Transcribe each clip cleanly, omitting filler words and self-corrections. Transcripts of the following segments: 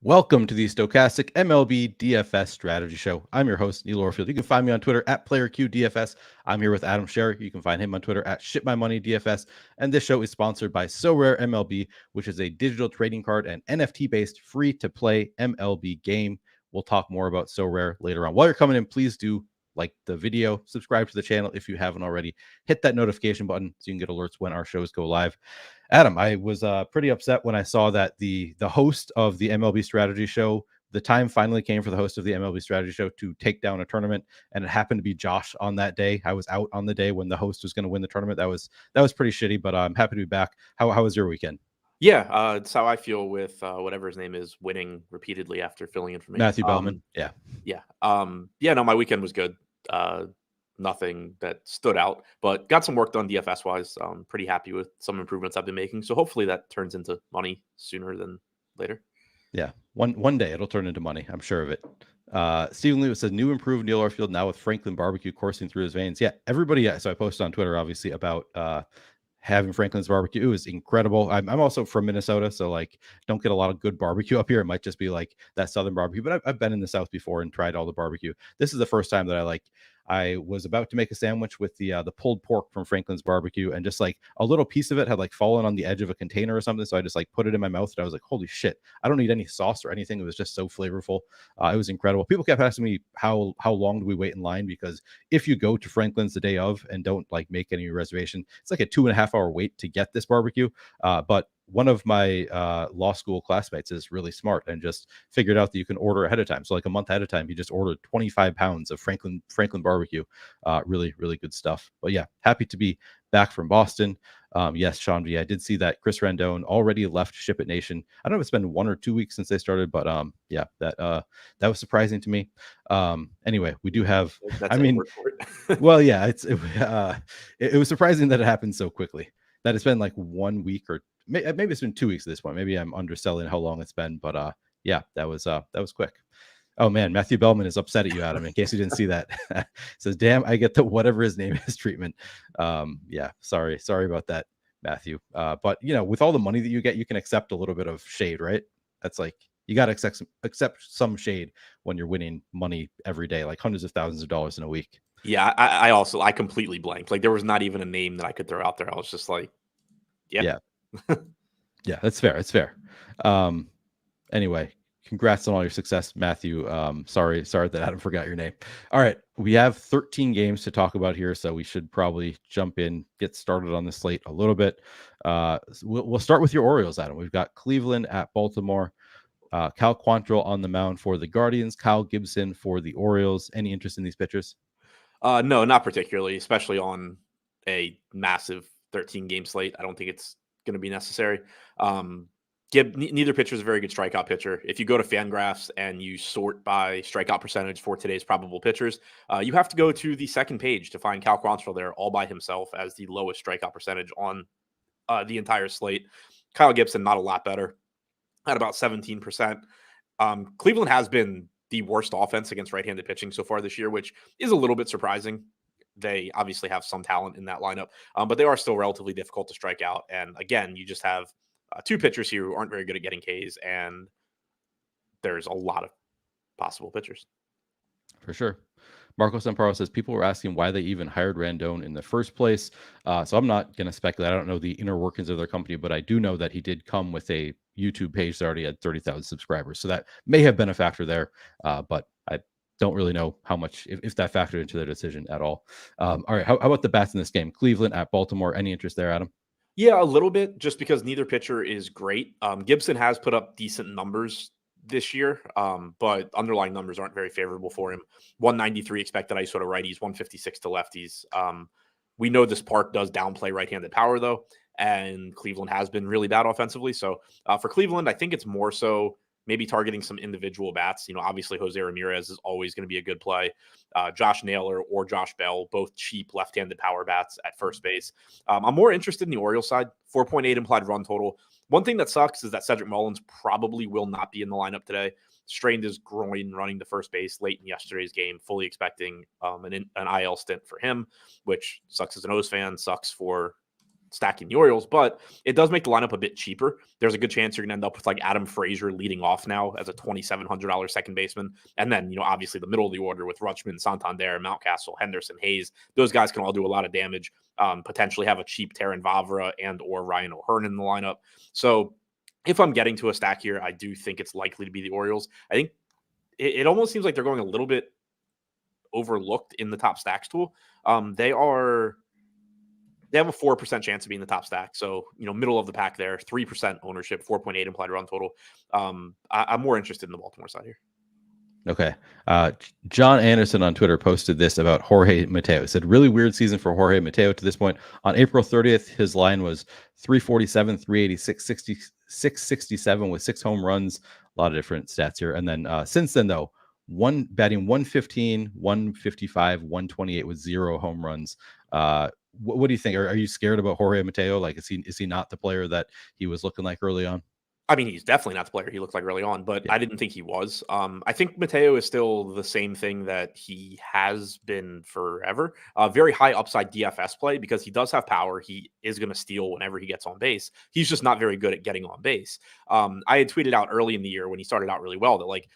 Welcome to the Stochastic MLB DFS Strategy Show. I'm your host, Neil Orfield. You can find me on Twitter at PlayerQDFS. I'm here with Adam Scherer. You can find him on Twitter at ShipMyMoneyDFS. And this show is sponsored by SoRare MLB, which is a digital trading card and NFT-based free-to-play MLB game. We'll talk more about SoRare later on. While you're coming in, please do like the video, subscribe to the channel if you haven't already. Hit that notification button so you can get alerts when our shows go live. Adam, I was pretty upset when I saw that the host of the MLB Strategy Show, the time finally came for the host of the MLB Strategy Show to take down a tournament, and it happened to be Josh on that day. I was out on the day when the host was going to win the tournament. That was pretty shitty, but I'm happy to be back. How was your weekend? Yeah, it's how I feel with whatever his name is, winning repeatedly after filling in for me. Matthew Bellman. Yeah. No, my weekend was good. Nothing that stood out, but got some work done DFS wise. Pretty happy with some improvements I've been making. So hopefully that turns into money sooner than later. Yeah, one day it'll turn into money. I'm sure of it. Stephen Lewis says new improved Neil Orfield now with Franklin barbecue coursing through his veins. Yeah, everybody. So I posted on Twitter obviously about having Franklin's barbecue. It was incredible. I'm also from Minnesota, so like don't get a lot of good barbecue up here. It might just be like that southern barbecue, but I've been in the South before and tried all the barbecue. This is the first time that I was about to make a sandwich with the pulled pork from Franklin's barbecue, and just like a little piece of it had like fallen on the edge of a container or something. So I just like put it in my mouth, and I was like, holy shit, I don't need any sauce or anything. It was just so flavorful. It was incredible. People kept asking me how long do we wait in line, because if you go to Franklin's the day of and don't like make any reservation, it's like a 2.5 hour wait to get this barbecue. But one of my law school classmates is really smart and just figured out that you can order ahead of time. So like a month ahead of time, he just ordered 25 pounds of Franklin barbecue. Really, really good stuff. But yeah, happy to be back from Boston. Yes, Sean V, I did see that Chris Rendon already left Ship It Nation. I don't know if it's been 1 or 2 weeks since they started, but yeah, that was surprising to me. Anyway, we do have, well, yeah, it was surprising that it happened so quickly, that it's been like 1 week, or maybe it's been 2 weeks at this point. Maybe I'm underselling how long it's been, but yeah, that was quick. Oh man, Matthew Bellman is upset at you, Adam, in case you didn't see that. Says, damn, I get the whatever his name is treatment. Yeah, sorry about that, Matthew. But you know, with all the money that you get, you can accept a little bit of shade, right? That's like, you got to accept some shade when you're winning money every day, like hundreds of thousands of dollars in a week. Yeah, I completely blanked. Like there was not even a name that I could throw out there. I was just like, yeah. Yeah, that's fair. It's fair. Anyway, congrats on all your success, Matthew. Sorry that Adam forgot your name. All right, we have 13 games to talk about here, so we should probably jump in, get started on the slate a little bit. We'll start with your Orioles, Adam. We've got Cleveland at Baltimore. Cal Quantrill on the mound for the Guardians, Kyle Gibson for the Orioles. Any interest in these pitchers? No, not particularly, especially on a massive 13-game slate. I don't think it's going to be necessary. Neither pitcher is a very good strikeout pitcher. If you go to Fangraphs and you sort by strikeout percentage for today's probable pitchers, you have to go to the second page to find Cal Quantrill there all by himself as the lowest strikeout percentage on the entire slate. Kyle Gibson, not a lot better, at about 17%. Cleveland has been the worst offense against right-handed pitching so far this year, which is a little bit surprising. They obviously have some talent in that lineup, but they are still relatively difficult to strike out. And again, you just have two pitchers here who aren't very good at getting Ks, and there's a lot of possible pitchers. For sure. Marco Samparo says people were asking why they even hired Rendon in the first place. So I'm not going to speculate. I don't know the inner workings of their company, but I do know that he did come with a YouTube page that already had 30,000 subscribers. So that may have been a factor there, but I don't really know how much, if that factored into their decision at all. All right, how about the bats in this game? Cleveland at Baltimore. Any interest there, Adam? Yeah, a little bit, just because neither pitcher is great. Gibson has put up decent numbers this year, but underlying numbers aren't very favorable for him. 193 expected ISO to righties, 156 to lefties. We know this park does downplay right-handed power, though, and Cleveland has been really bad offensively. So for Cleveland, I think it's more so maybe targeting some individual bats. You know, obviously Jose Ramirez is always going to be a good play. Josh Naylor or Josh Bell, both cheap left-handed power bats at first base. I'm more interested in the Orioles side. 4.8 implied run total. One thing that sucks is that Cedric Mullins probably will not be in the lineup today. Strained his groin running to first base late in yesterday's game, fully expecting an IL stint for him, which sucks as an O's fan, sucks for stacking the Orioles, but it does make the lineup a bit cheaper. There's a good chance you're going to end up with like Adam Frazier leading off now as a $2,700 second baseman. And then, obviously the middle of the order with Rutschman, Santander, Mountcastle, Henderson, Hayes. Those guys can all do a lot of damage, potentially have a cheap Terran Vavra and or Ryan O'Hearn in the lineup. So if I'm getting to a stack here, I do think it's likely to be the Orioles. I think it almost seems like they're going a little bit overlooked in the top stacks tool. They have a 4% chance of being the top stack. So, middle of the pack there, 3% ownership, 4.8 implied run total. I'm more interested in the Baltimore side here. Okay. John Anderson on Twitter posted this about Jorge Mateo. He said, really weird season for Jorge Mateo to this point. On April 30th, his line was 347, 386, 667 with 6 home runs. A lot of different stats here. And then since then, though, batting 115, 155, 128 with 0 home runs. What do you think? Are you scared about Jorge Mateo? Like, is he not the player that he was looking like early on? I mean, he's definitely not the player he looked like early on, but yeah. I didn't think he was. I think Mateo is still the same thing that he has been forever. Very high upside DFS play because he does have power. He is going to steal whenever he gets on base. He's just not very good at getting on base. I had tweeted out early in the year when he started out really well that like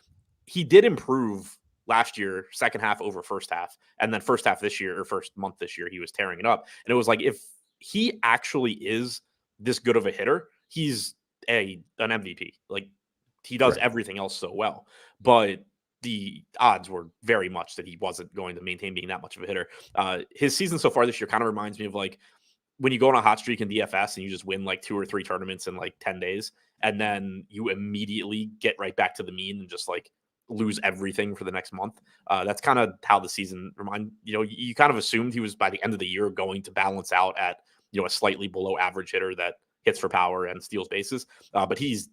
he did improve last year, second half over first half, and then first half this year or first month this year, he was tearing it up. And it was like, if he actually is this good of a hitter, he's an MVP. Like, he does everything else so well, but the odds were very much that he wasn't going to maintain being that much of a hitter. His season so far this year kind of reminds me of like when you go on a hot streak in DFS and you just win like 2 or 3 tournaments in like 10 days, and then you immediately get right back to the mean and just like lose everything for the next month. That's kind of how the season you kind of assumed he was by the end of the year going to balance out at, a slightly below average hitter that hits for power and steals bases. But he's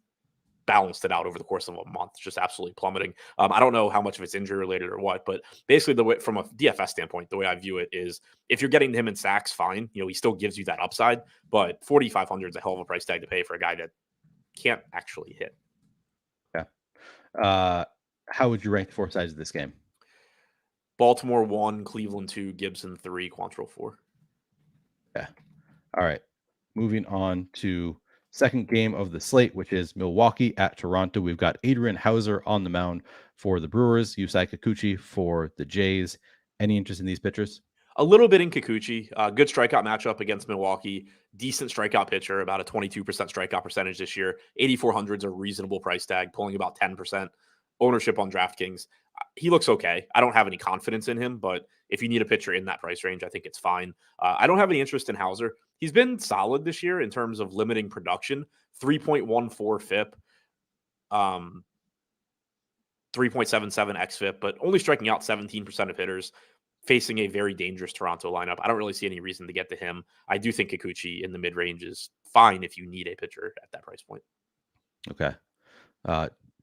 balanced it out over the course of a month, just absolutely plummeting. I don't know how much of it's injury related or what, but basically the way, from a DFS standpoint, the way I view it is if you're getting him in sacks, fine. He still gives you that upside, but 4,500 is a hell of a price tag to pay for a guy that can't actually hit. Yeah. How would you rank the 4 sides of this game? Baltimore 1, Cleveland 2, Gibson 3, Quantrill 4. Yeah. All right. Moving on to second game of the slate, which is Milwaukee at Toronto. We've got Adrian Hauser on the mound for the Brewers, Yusei Kikuchi for the Jays. Any interest in these pitchers? A little bit in Kikuchi. Good strikeout matchup against Milwaukee. Decent strikeout pitcher, about a 22% strikeout percentage this year. 8,400 is a reasonable price tag, pulling about 10% ownership on DraftKings. He looks okay. I don't have any confidence in him, but if you need a pitcher in that price range, I think it's fine. I don't have any interest in Hauser. He's been solid this year in terms of limiting production. 3.14 FIP, 3.77 xFIP, but only striking out 17% of hitters, facing a very dangerous Toronto lineup. I don't really see any reason to get to him. I do think Kikuchi in the mid-range is fine if you need a pitcher at that price point. Okay.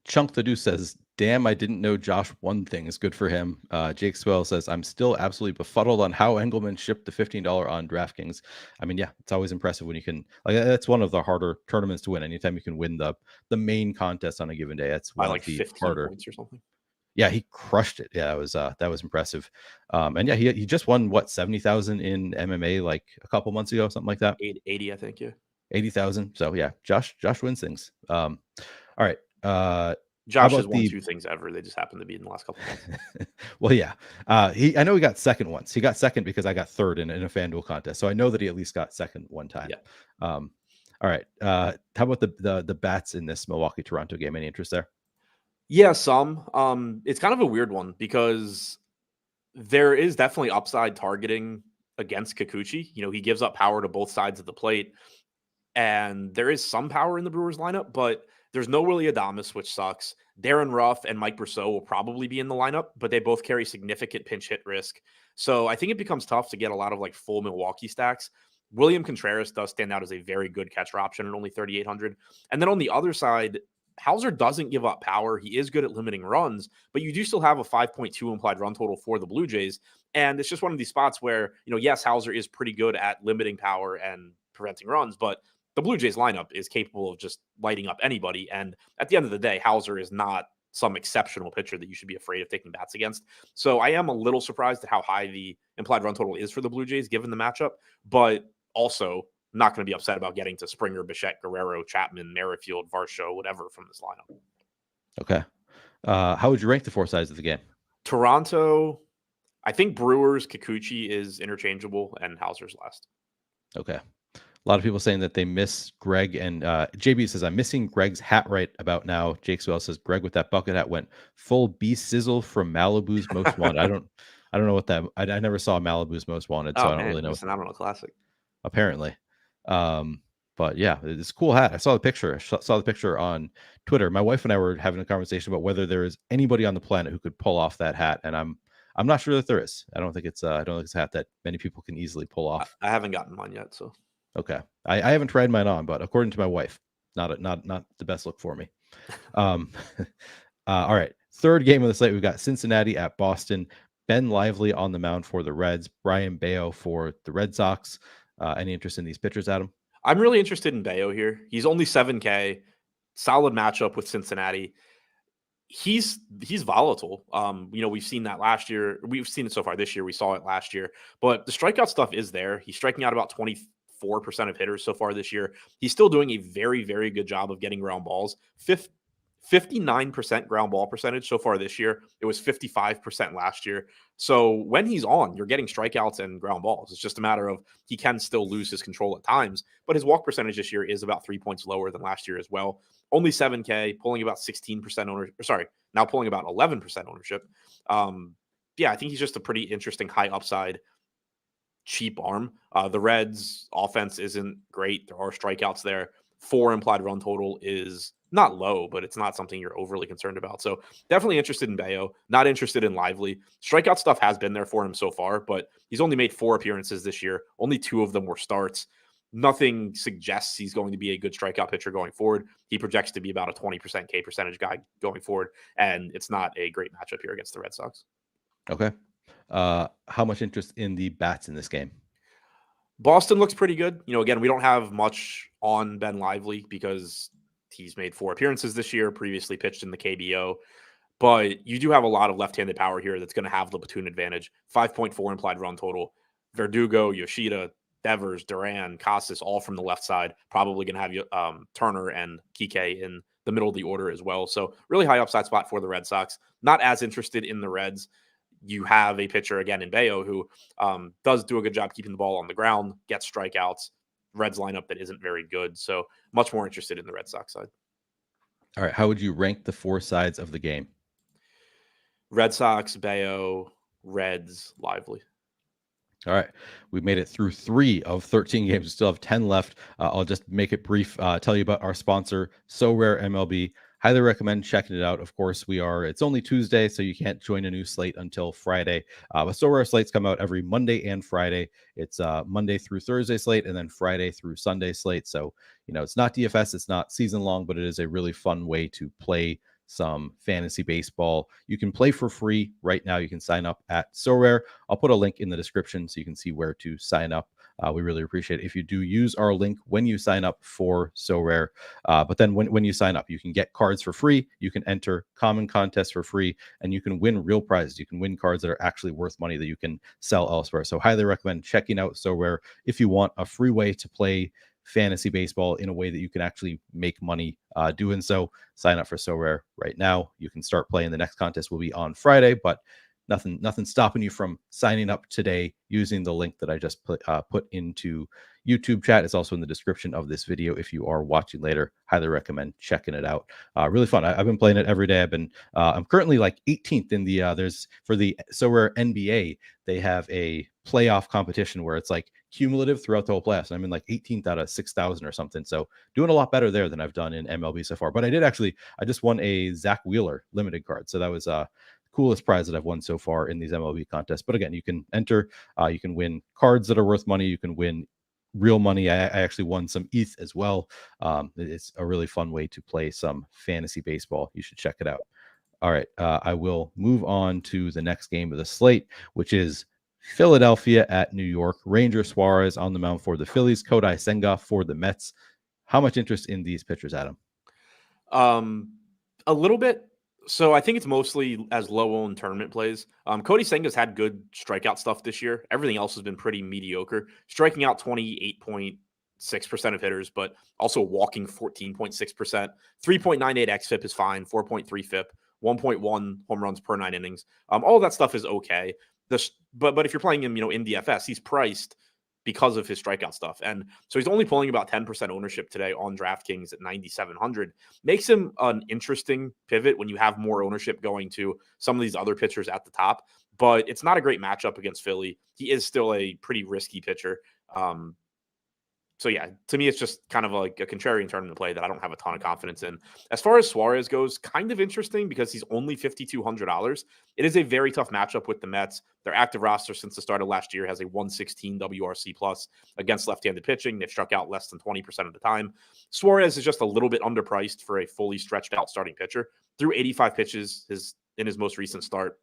Chunk the Deuce says, damn, I didn't know Josh won things. Good for him. Jake Swell says, I'm still absolutely befuddled on how Engelman shipped the $15 on DraftKings. I mean, yeah, it's always impressive when you can, like, that's one of the harder tournaments to win. Anytime you can win the main contest on a given day, that's one like of the 15 harder points or something. Yeah, he crushed it. Yeah, that was impressive. And yeah, he just won what, 70,000 in MMA like a couple months ago, something like that. 80, I think. Yeah, 80,000. So yeah, Josh wins things. All right. Josh has won 2 things ever. They just happen to be in the last couple of months. Well, yeah. I know he got second once. He got second because I got third in a FanDuel contest. So I know that he at least got second one time. Yeah. All right. How about the bats in this Milwaukee Toronto game? Any interest there? Yeah, some. It's kind of a weird one because there is definitely upside targeting against Kikuchi. He gives up power to both sides of the plate, and there is some power in the Brewers lineup, but there's no Willy Adames, which sucks. Darren Ruff and Mike Brousseau will probably be in the lineup, but they both carry significant pinch hit risk. So I think it becomes tough to get a lot of like full Milwaukee stacks. William Contreras does stand out as a very good catcher option at only 3,800. And then on the other side, Hauser doesn't give up power. He is good at limiting runs, but you do still have a 5.2 implied run total for the Blue Jays. And it's just one of these spots where, yes, Hauser is pretty good at limiting power and preventing runs, but the Blue Jays lineup is capable of just lighting up anybody. And at the end of the day, Hauser is not some exceptional pitcher that you should be afraid of taking bats against. So I am a little surprised at how high the implied run total is for the Blue Jays, given the matchup, but also not going to be upset about getting to Springer, Bichette, Guerrero, Chapman, Merrifield, Varsho, whatever from this lineup. Okay. How would you rank the four sides of the game? Toronto, I think Brewers, Kikuchi is interchangeable, and Hauser's last. Okay. A lot of people saying that they miss Greg, and JB says, I'm missing Greg's hat right about now. Jake Swell says, Greg with that bucket hat went full beast sizzle from Malibu's Most Wanted. I don't know what that, I never saw Malibu's Most Wanted, so I don't really know. Missing out on a classic. Apparently. But yeah, it's a cool hat. I saw the picture. I saw the picture on Twitter. My wife and I were having a conversation about whether there is anybody on the planet who could pull off that hat, and I'm not sure that there is. I don't think it's a hat that many people can easily pull off. I haven't gotten mine yet, so okay. I haven't tried mine on, but according to my wife, not the best look for me. All right, third game of the slate, we've got Cincinnati at Boston. Ben Lively on the mound for the Reds. Brian Bayo for the Red Sox. Any interest in these pitchers, Adam? I'm really interested in Bayo here. He's only 7K, solid matchup with Cincinnati. He's volatile. We've seen that last year. We've seen it so far this year. We saw it last year, but the strikeout stuff is there. He's striking out about 24% of hitters so far this year. He's still doing a very, very good job of getting ground balls. 59% ground ball percentage so far this year. It was 55% last year. So when he's on, you're getting strikeouts and ground balls. It's just a matter of he can still lose his control at times, but his walk percentage this year is about 3 points lower than last year as well. Only 7K, pulling about 16% ownership. Sorry, now pulling about 11% ownership. I think he's just a pretty interesting high upside, cheap arm. The Reds offense isn't great. There are strikeouts there. 4 implied run total is not low, but it's not something you're overly concerned about. So definitely interested in Bayo, not interested in Lively. Strikeout stuff has been there for him so far, but he's only made 4 appearances this year. Only 2 of them were starts. Nothing suggests he's going to be a good strikeout pitcher going forward. He projects to be about a 20% K percentage guy going forward, and it's not a great matchup here against the Red Sox. Okay. How much interest in the bats in this game? Boston looks pretty good. Again, we don't have much on Ben Lively because he's made 4 appearances this year, previously pitched in the KBO. But you do have a lot of left-handed power here that's going to have the platoon advantage. 5.4 implied run total. Verdugo, Yoshida, Devers, Duran, Casas, all from the left side. Probably going to have Turner and Kike in the middle of the order as well. So really high upside spot for the Red Sox. Not as interested in the Reds. You have a pitcher, again, in Bayo, who does do a good job keeping the ball on the ground, gets strikeouts. Reds lineup that isn't very good. So much more interested in the Red Sox side. All right. How would you rank the 4 sides of the game? Red Sox, Bayo, Reds, Lively. All right. We've made it through 3 of 13 games. We still have 10 left. I'll just make it brief, tell you about our sponsor, So Rare MLB. Highly recommend checking it out. Of course, it's only Tuesday, so you can't join a new slate until Friday. But So Rare slates come out every Monday and Friday. It's Monday through Thursday slate and then Friday through Sunday slate. So, it's not DFS, it's not season long, but it is a really fun way to play some fantasy baseball. You can play for free right now. You can sign up at So Rare. I'll put a link in the description so you can see where to sign up. We really appreciate it if you do use our link when you sign up for So Rare. But then when you sign up, you can get cards for free. You can enter common contests for free, and you can win real prizes. You can win cards that are actually worth money that you can sell elsewhere. So highly recommend checking out So Rare if you want a free way to play fantasy baseball in a way that you can actually make money doing so. Sign up for So Rare right now. You can start playing. The next contest will be on Friday, but nothing stopping you from signing up today using the link that I just put into YouTube chat. It's also in the description of this video if you are watching later. Highly recommend checking it out. Really fun. I've been playing it every day. I'm currently like 18th in the there's for the So Rare NBA. They have a playoff competition where it's like cumulative throughout the whole playoffs. I'm in like 18th out of 6,000 or something. So doing a lot better there than I've done in MLB so far. But I just won a Zach Wheeler limited card. So that was coolest prize that I've won so far in these MLB contests. But again, you can enter, you can win cards that are worth money. You can win real money. I actually won some ETH as well. It's a really fun way to play some fantasy baseball. You should check it out. All right. I will move on to the next game of the slate, which is Philadelphia at New York. Ranger Suarez on the mound for the Phillies. Kodai Senga for the Mets. How much interest in these pitchers, Adam? A little bit. So I think it's mostly as low-owned tournament plays. Cody Senga's had good strikeout stuff this year. Everything else has been pretty mediocre. Striking out 28.8% of hitters, but also walking 14.6%. 3.98 xFIP is fine. 4.3 FIP. 1.1 home runs per 9 innings. All of that stuff is okay. But if you're playing him, in DFS, he's priced because of his strikeout stuff. And so he's only pulling about 10% ownership today on DraftKings at 9,700. Makes him an interesting pivot when you have more ownership going to some of these other pitchers at the top. But it's not a great matchup against Philly. He is still a pretty risky pitcher. So yeah, to me, it's just kind of like a contrarian tournament play that I don't have a ton of confidence in. As far as Suarez goes, kind of interesting because he's only $5,200. It is a very tough matchup with the Mets. Their active roster since the start of last year has a 116 WRC plus against left-handed pitching. They've struck out less than 20% of the time. Suarez is just a little bit underpriced for a fully stretched out starting pitcher. Through 85 pitches in his most recent start,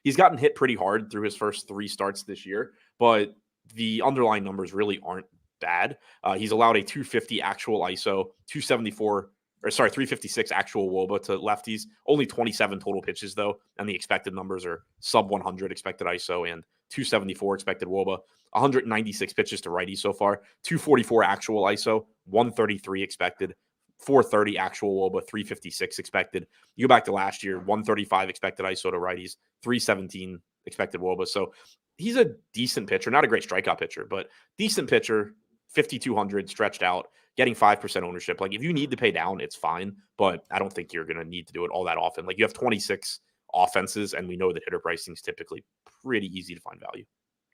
he's gotten hit pretty hard through his first 3 starts this year, but the underlying numbers really aren't bad. He's allowed a 250 actual ISO, 356 actual WOBA to lefties. Only 27 total pitches though, and the expected numbers are sub 100 expected ISO and 274 expected WOBA. 196 pitches to righties so far, 244 actual ISO, 133 expected, 430 actual WOBA, 356 expected. You go back to last year, 135 expected ISO to righties, 317 expected WOBA. So he's a decent pitcher, not a great strikeout pitcher, but decent pitcher. 5,200 stretched out, getting 5% ownership. Like if you need to pay down, it's fine, but I don't think you're going to need to do it all that often. Like you have 26 offenses, and we know that hitter pricing is typically pretty easy to find value.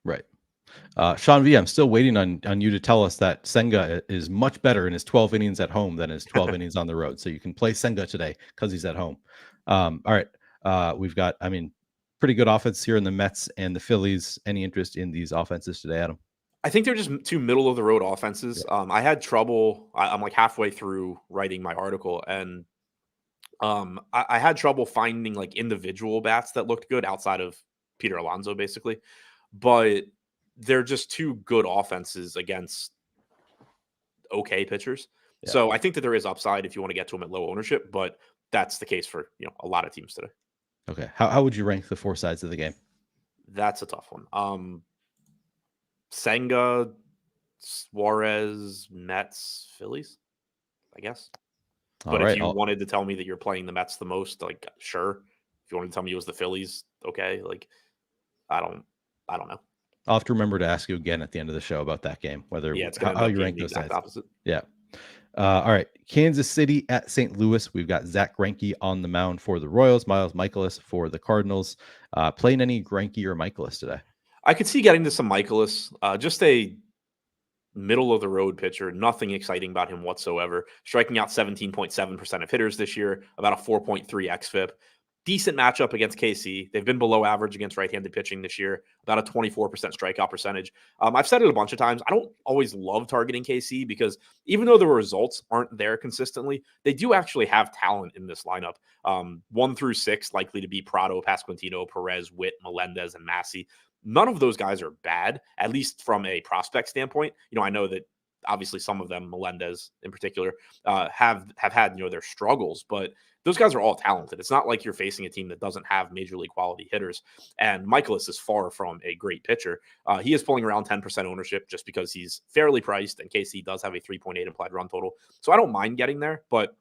Right. Sean V, I'm still waiting on you to tell us that Senga is much better in his 12 innings at home than his 12 innings on the road. So you can play Senga today because he's at home. All right. We've got, pretty good offense here in the Mets and the Phillies. Any interest in these offenses today, Adam? I think they're just 2 middle of the road offenses. Yeah. I had trouble. I'm like halfway through writing my article, and I had trouble finding like individual bats that looked good outside of Peter Alonso, basically. But they're just 2 good offenses against okay pitchers. Yeah. So I think that there is upside if you want to get to them at low ownership, but that's the case for a lot of teams today. Okay, how would you rank the 4 sides of the game? That's a tough one. Senga, Suarez, Mets, Phillies, I guess. But if you wanted to tell me that you're playing the Mets the most, like, sure. If you wanted to tell me it was the Phillies, okay. Like, I don't know. I'll have to remember to ask you again at the end of the show about that game, whether how you rank those sides. Opposite. Yeah. All right. Kansas City at St. Louis. We've got Zach Greinke on the mound for the Royals. Miles Mikolas for the Cardinals. Playing any Greinke or Mikolas today? I could see getting to some Mikolas. Just a middle of the road pitcher. Nothing exciting about him whatsoever. Striking out 17.7% of hitters this year. About a 4.3 xFIP. Decent matchup against KC. They've been below average against right-handed pitching this year, about a 24% strikeout percentage. I've said it a bunch of times. I don't always love targeting KC because even though the results aren't there consistently, they do actually have talent in this lineup. 1 through 6 likely to be Prado, Pasquantino, Perez, Witt, Melendez, and Massey. None of those guys are bad, at least from a prospect standpoint. I know that obviously some of them, Melendez in particular, have had their struggles, but those guys are all talented. It's not like you're facing a team that doesn't have major league quality hitters. And Mikolas is far from a great pitcher. He is pulling around 10% ownership just because he's fairly priced, and KC does have a 3.8 implied run total. So I don't mind getting there, but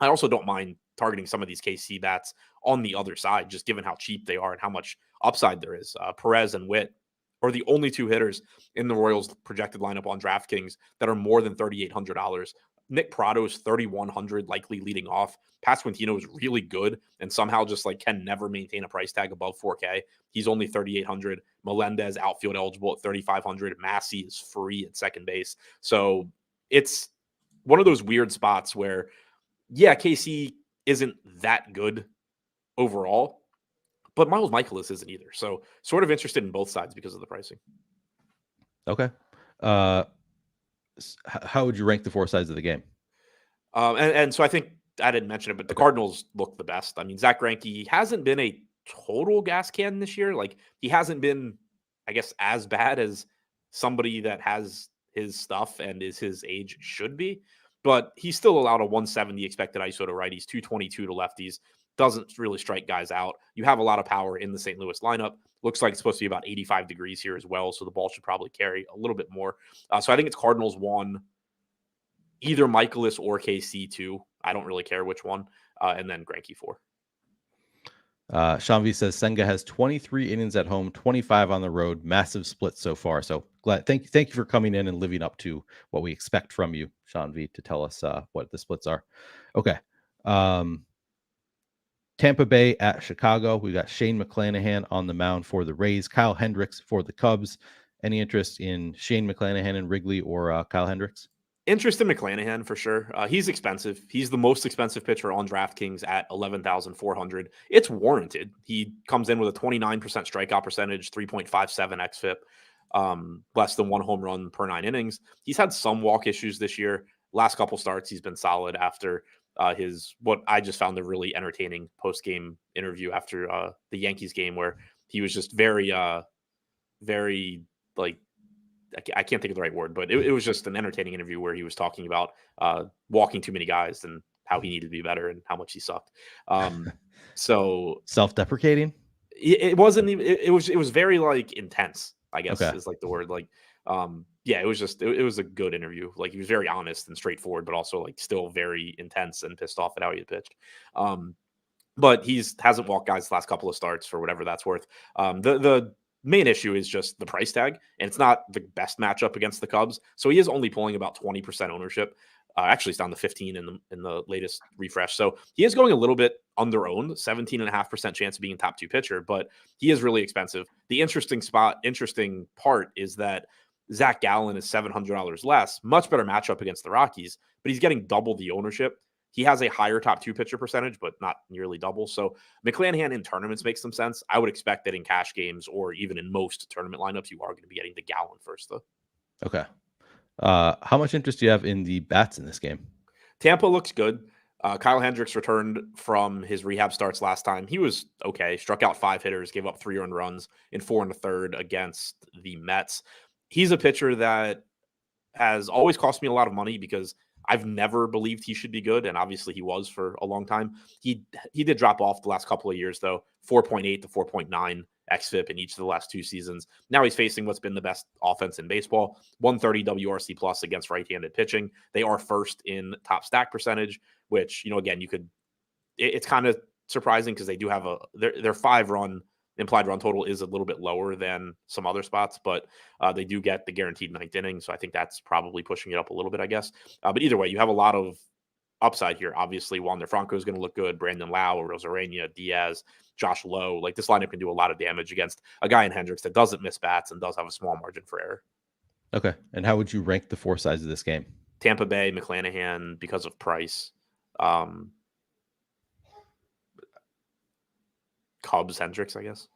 I also don't mind targeting some of these KC bats on the other side, just given how cheap they are and how much upside there is. Perez and Witt are the only 2 hitters in the Royals projected lineup on DraftKings that are more than $3,800. Nick Prado is 3,100, likely leading off. Pasquantino is really good and somehow just can never maintain a price tag above 4K. He's only 3,800. Melendez outfield eligible at 3,500. Massey is free at second base. So it's one of those weird spots where, yeah, KC isn't that good overall, but Miles Mikolas isn't either. So sort of interested in both sides because of the pricing. Okay. How would you rank the 4 sides of the game? And so I think I didn't mention it, but the Cardinals look the best. I mean, Zach Greinke hasn't been a total gas can this year. Like, he hasn't been, I guess, as bad as somebody that has his stuff and is his age should be, but he's still allowed a 170 expected ISO to righties, 222 to lefties, doesn't really strike guys out. You have a lot of power in the St. Louis lineup. Looks like it's supposed to be about 85 degrees here as well, so the ball should probably carry a little bit more. So I think it's Cardinals 1, either Michaelis or KC 2. I don't really care which one, and then Greinke 4. Sean V says Senga has 23 innings at home, 25 on the road, massive split so far. So glad. Thank you for coming in and living up to what we expect from you, Sean V, to tell us what the splits are. Okay. Tampa Bay at Chicago. We got Shane McClanahan on the mound for the Rays, Kyle Hendricks for the Cubs. Any interest in Shane McClanahan and Wrigley or Kyle Hendricks? Interest in McClanahan for sure. He's expensive. He's the most expensive pitcher on DraftKings at $11,400. It's warranted. He comes in with a 29% strikeout percentage, 3.57 xFIP, less than 1 home run per 9 innings. He's had some walk issues this year. Last couple starts, he's been solid after his what I just found a really entertaining post-game interview after the Yankees game, where he was just very like, I can't think of the right word, but it was just an entertaining interview where he was talking about walking too many guys and how he needed to be better and how much he sucked. So self-deprecating. It wasn't even. It was very like intense, I guess is like the word. Like, yeah, it was just it was a good interview. Like, he was very honest and straightforward, but also like still very intense and pissed off at how he had pitched. But hasn't walked guys the last couple of starts for whatever that's worth. The main issue is just the price tag, and it's not the best matchup against the Cubs. So he is only pulling about 20% ownership. Actually, it's down to 15 in the latest refresh. So he is going a little bit under-owned, 17.5% chance of being top 2 pitcher, but he is really expensive. The interesting part is that Zach Gallen is $700 less, much better matchup against the Rockies, but he's getting double the ownership. He has a higher top 2 pitcher percentage, but not nearly double. So McClanahan in tournaments makes some sense. I would expect that in cash games or even in most tournament lineups, you are going to be getting the Gallen first, though. Okay. How much interest do you have in the bats in this game? Tampa looks good. Kyle Hendricks returned from his rehab starts last time. He was okay, struck out 5 hitters, gave up 3 earned runs in 4 1/3 against the Mets. He's a pitcher that has always cost me a lot of money because I've never believed he should be good, and obviously he was for a long time. He did drop off the last couple of years, though, 4.8 to 4.9 xFIP in each of the last 2 seasons. Now he's facing what's been the best offense in baseball, 130 WRC plus against right-handed pitching. They are first in top stack percentage, which, again, it's kind of surprising because they do have their 5-run implied run total is a little bit lower than some other spots, but they do get the guaranteed 9th inning. So I think that's probably pushing it up a little bit, I guess. But either way, you have a lot of upside here. Obviously, Wander Franco is going to look good. Brandon Lau, Rosarena, Diaz, Josh Lowe. Like, this lineup can do a lot of damage against a guy in Hendricks that doesn't miss bats and does have a small margin for error. Okay. And how would you rank the 4 sides of this game? Tampa Bay, McClanahan because of price. Cubs, Hendricks, I guess.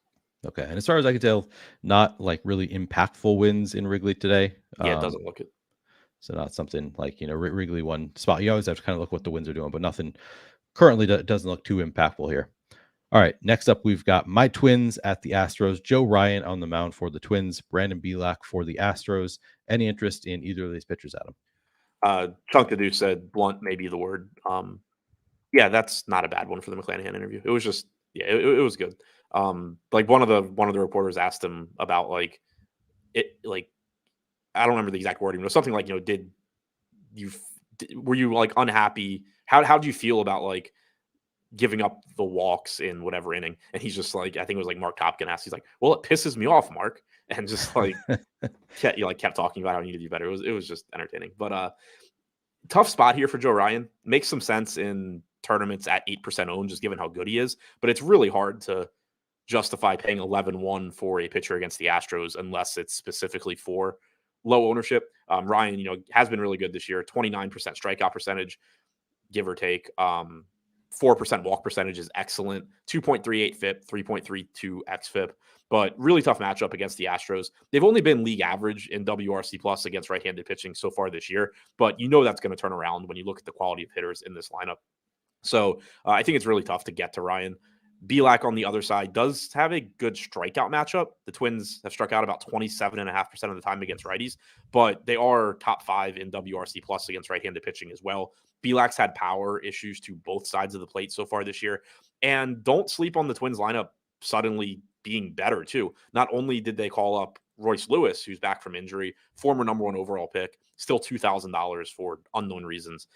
Okay. And as far as I can tell, not like really impactful wins in Wrigley today. Yeah, it doesn't look it. So not something like, Wrigley one spot. You always have to kind of look what the wins are doing, but nothing currently doesn't look too impactful here. All right. Next up, we've got my Twins at the Astros. Joe Ryan on the mound for the Twins. Brandon Bielak for the Astros. Any interest in either of these pitchers, Adam? Chunk the Dude said blunt may be the word. Yeah, that's not a bad one for the McClanahan interview. It was just, it was good. Like one of the reporters asked him about like it, like, I don't remember the exact wording, but something like, were you like unhappy? How do you feel about like giving up the walks in whatever inning? And he's just like, I think it was like Mark Topkin asked, he's like, well, it pisses me off, Mark. And just like, kept talking about how he needed to be better. It was just entertaining, but, tough spot here for Joe Ryan. Makes some sense in tournaments at 8% owned, just given how good he is, but it's really hard to justify paying 11-1 for a pitcher against the Astros unless it's specifically for low ownership. Ryan, has been really good this year. 29% strikeout percentage, give or take. 4% walk percentage is excellent. 2.38 FIP, 3.32 xFIP, but really tough matchup against the Astros. They've only been league average in WRC plus against right-handed pitching so far this year, but that's going to turn around when you look at the quality of hitters in this lineup. So I think it's really tough to get to Ryan. Belak on the other side does have a good strikeout matchup. The Twins have struck out about 27.5% of the time against righties, but they are top 5 in WRC plus against right-handed pitching as well. Belak's had power issues to both sides of the plate so far this year. And don't sleep on the Twins lineup suddenly being better too. Not only did they call up Royce Lewis, who's back from injury, former number 1 overall pick, still $2,000 for unknown reasons.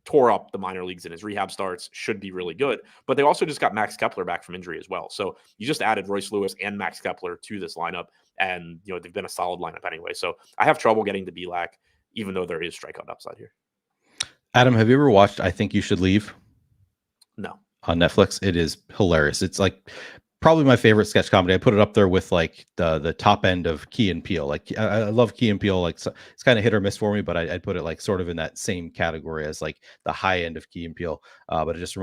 Tore up the minor leagues in his rehab starts, should be really good. But they also just got Max Kepler back from injury as well. So you just added Royce Lewis and Max Kepler to this lineup, and they've been a solid lineup anyway. So I have trouble getting to Belak, even though there is strikeout upside here. Adam, have you ever watched I Think You Should Leave? No. On Netflix? It is hilarious. It's like probably my favorite sketch comedy. I put it up there with like the top end of Key and Peele. Like I love Key and Peele. Like so it's kind of hit or miss for me, but I'd put it like sort of in that same category as like the high end of Key and Peele. But it just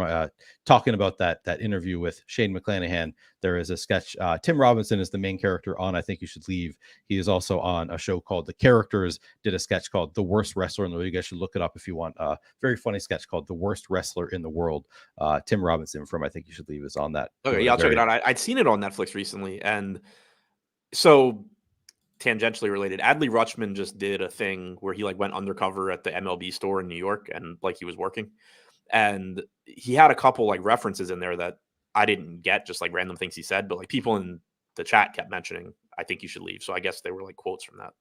talking about that interview with Shane McClanahan. There is a sketch. Tim Robinson is the main character on I Think You Should Leave. He is also on a show called The Characters. Did a sketch called The Worst Wrestler in the World. You guys should look it up if you want. Very funny sketch called The Worst Wrestler in the World. Tim Robinson from I Think You Should Leave is on that. Okay, yeah, I'll check it out. I'd seen it on Netflix recently, and so tangentially related, Adley Rutschman just did a thing where he like went undercover at the MLB store in New York, and like he was working, and he had a couple like references in there that I didn't get, just like random things he said, but like people in the chat kept mentioning I Think You Should Leave. So I guess they were like quotes from that.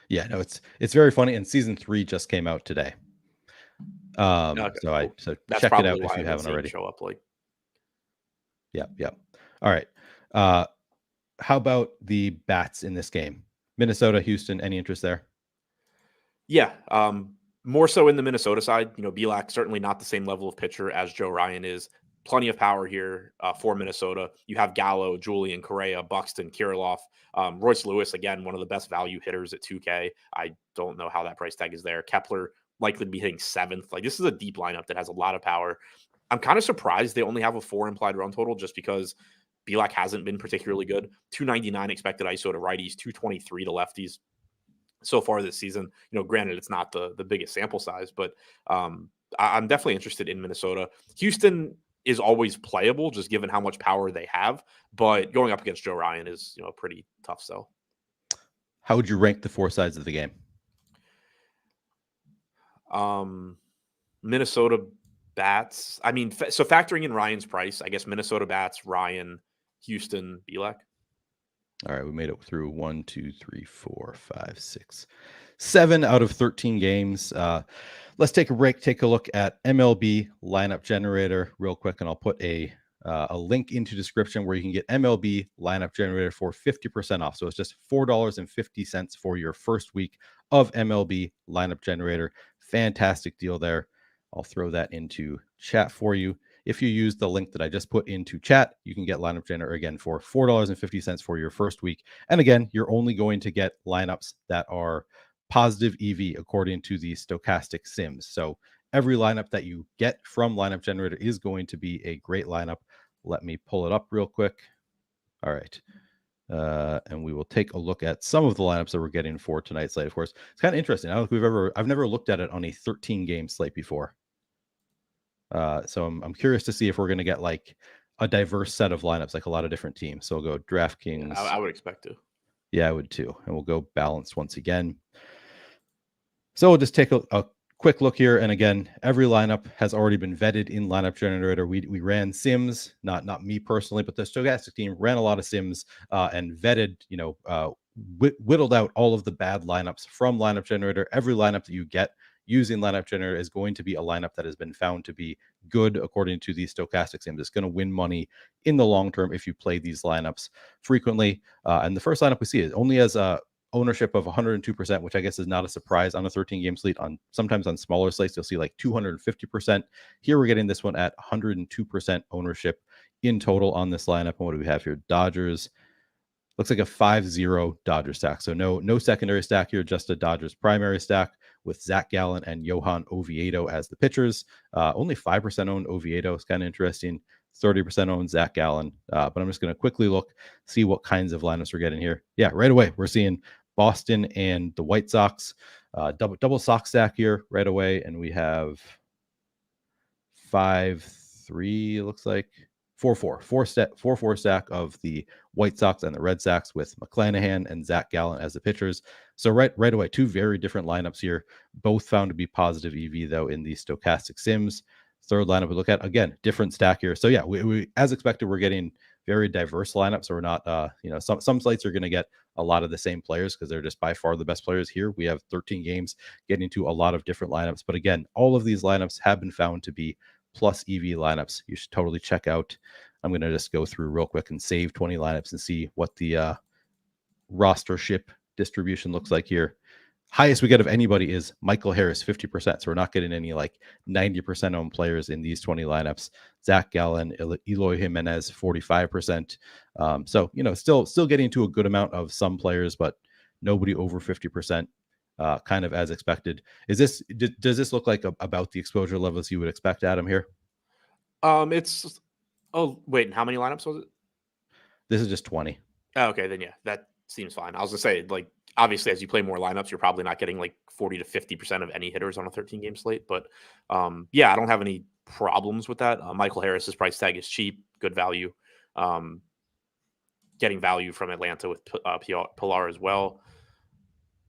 Yeah, no, it's very funny, and season 3 just came out today. Okay, so that's check it out if you haven't already. Show up like. Yeah. All right. How about the bats in this game? Minnesota, Houston, any interest there? Yeah. More so in the Minnesota side. Belak certainly not the same level of pitcher as Joe Ryan is. Plenty of power here for Minnesota. You have Gallo, Julian, Correa, Buxton, Kirilloff, Royce Lewis, again, one of the best value hitters at 2K. I don't know how that price tag is there. Kepler likely to be hitting 7th. Like, this is a deep lineup that has a lot of power. I'm kind of surprised they only have a 4 implied run total, just because Belak hasn't been particularly good. 299 expected ISO to righties, 223 to lefties so far this season. Granted, it's not the biggest sample size, but I'm definitely interested in Minnesota. Houston is always playable, just given how much power they have. But going up against Joe Ryan is a pretty tough sell. How would you rank the 4 sides of the game? Minnesota bats. I mean, so factoring in Ryan's price, I guess Minnesota bats, Ryan, Houston, Belak. All right, we made it through 1, 2, 3, 4, 5, 6, 7 out of 13 games. Let's take a break. Take a look at MLB lineup generator real quick, and I'll put a link into description where you can get MLB lineup generator for 50% off. So it's just $4.50 for your first week of MLB lineup generator. Fantastic deal there. I'll throw that into chat for you. If you use the link that I just put into chat, you can get lineup generator again for $4.50 for your first week. And again, you're only going to get lineups that are positive EV according to the stochastic sims. So every lineup that you get from lineup generator is going to be a great lineup. Let me pull it up real quick. All right. And we will take a look at some of the lineups that we're getting for tonight's slate. Of course, it's kind of interesting. I don't think I've never looked at it on a 13 game slate before. So I'm curious to see if we're going to get like a diverse set of lineups, like a lot of different teams. So we'll go DraftKings. Yeah, I would expect to. Yeah, I would too. And we'll go balanced once again. So we'll just take a quick look here. And again, every lineup has already been vetted in lineup generator. We ran sims, not me personally, but the stochastic team ran a lot of sims and vetted, whittled out all of the bad lineups from lineup generator. Every lineup that you get using lineup generator is going to be a lineup that has been found to be good according to the stochastic sims. It's going to win money in the long term if you play these lineups frequently. And the first lineup we see is only as a ownership of 102%, which I guess is not a surprise on a 13 game slate. Sometimes on smaller slates, you'll see like 250%. Here we're getting this one at 102% ownership in total on this lineup. And what do we have here? Dodgers. Looks like a 5-0 Dodger stack. So no secondary stack here, just a Dodgers primary stack with Zach Gallen and Johan Oviedo as the pitchers. Only 5% owned Oviedo. It's kind of interesting. 30% owned Zach Gallen. But I'm just going to quickly look, see what kinds of lineups we're getting here. Yeah, right away, we're seeing Boston and the White Sox. Double Sox stack here right away. And we have 5-3, it looks like. 4-4 stack of the White Sox and the Red Sox with McClanahan and Zach Gallen as the pitchers. So right away, two very different lineups here, both found to be positive EV though in the stochastic sims. Third lineup we look at, again, different stack here. So yeah, we as expected, we're getting very diverse lineups. So we're not, some slates are going to get a lot of the same players because they're just by far the best players. Here we have 13 games getting to a lot of different lineups. But again, all of these lineups have been found to be plus EV lineups. You should totally check out. I'm going to just go through real quick and save 20 lineups and see what the rostership distribution looks like here. Highest we get of anybody is Michael Harris, 50%. So we're not getting any like 90% owned players in these 20 lineups. Zach Gallen, Eloy Jimenez, 45%. So, still getting to a good amount of some players, but nobody over 50%, kind of as expected. Does this look like about the exposure levels you would expect, Adam, here? Oh, wait, and how many lineups was it? This is just 20. Oh, okay, then yeah, that seems fine. I was gonna say, like, obviously, as you play more lineups, you're probably not getting like 40 to 50% of any hitters on a 13 game slate. But yeah, I don't have any problems with that. Michael Harris's price tag is cheap, good value. Getting value from Atlanta with Pilar as well.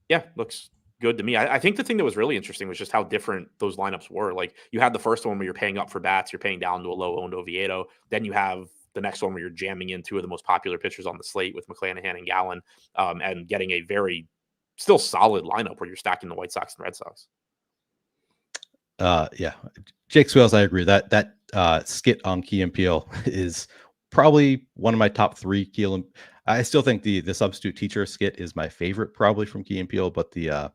Yeah, looks good to me. I think the thing that was really interesting was just how different those lineups were. Like, you had the first one where you're paying up for bats, you're paying down to a low owned Oviedo. Then you have the next one where you're jamming in two of the most popular pitchers on the slate with McClanahan and Gallen, and getting a very still solid lineup where you're stacking the White Sox and Red Sox. Yeah, Jake Swales, I agree. That skit on Key and Peele is probably one of my top three Keel. I still think the substitute teacher skit is my favorite, probably from Key and Peele, but the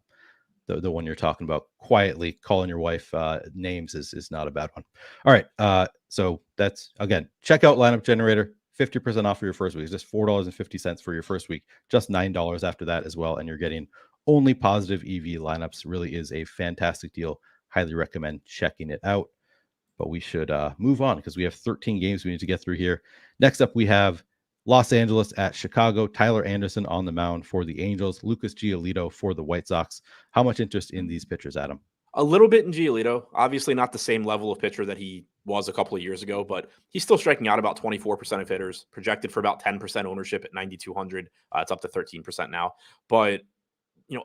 one you're talking about, quietly calling your wife names, is not a bad one. All right, so that's, again, check out Lineup Generator, 50% off for your first week. It's just $4.50 for your first week, just $9 after that as well, and you're getting only positive EV lineups. Really is a fantastic deal. Highly recommend checking it out. But we should move on because we have 13 games we need to get through here. Next up, we have Los Angeles at Chicago. Tyler Anderson on the mound for the Angels. Lucas Giolito for the White Sox. How much interest in these pitchers, Adam? A little bit in Giolito. Obviously not the same level of pitcher that he was a couple of years ago, but he's still striking out about 24% of hitters, projected for about 10% ownership at 9,200. It's up to 13% now. But,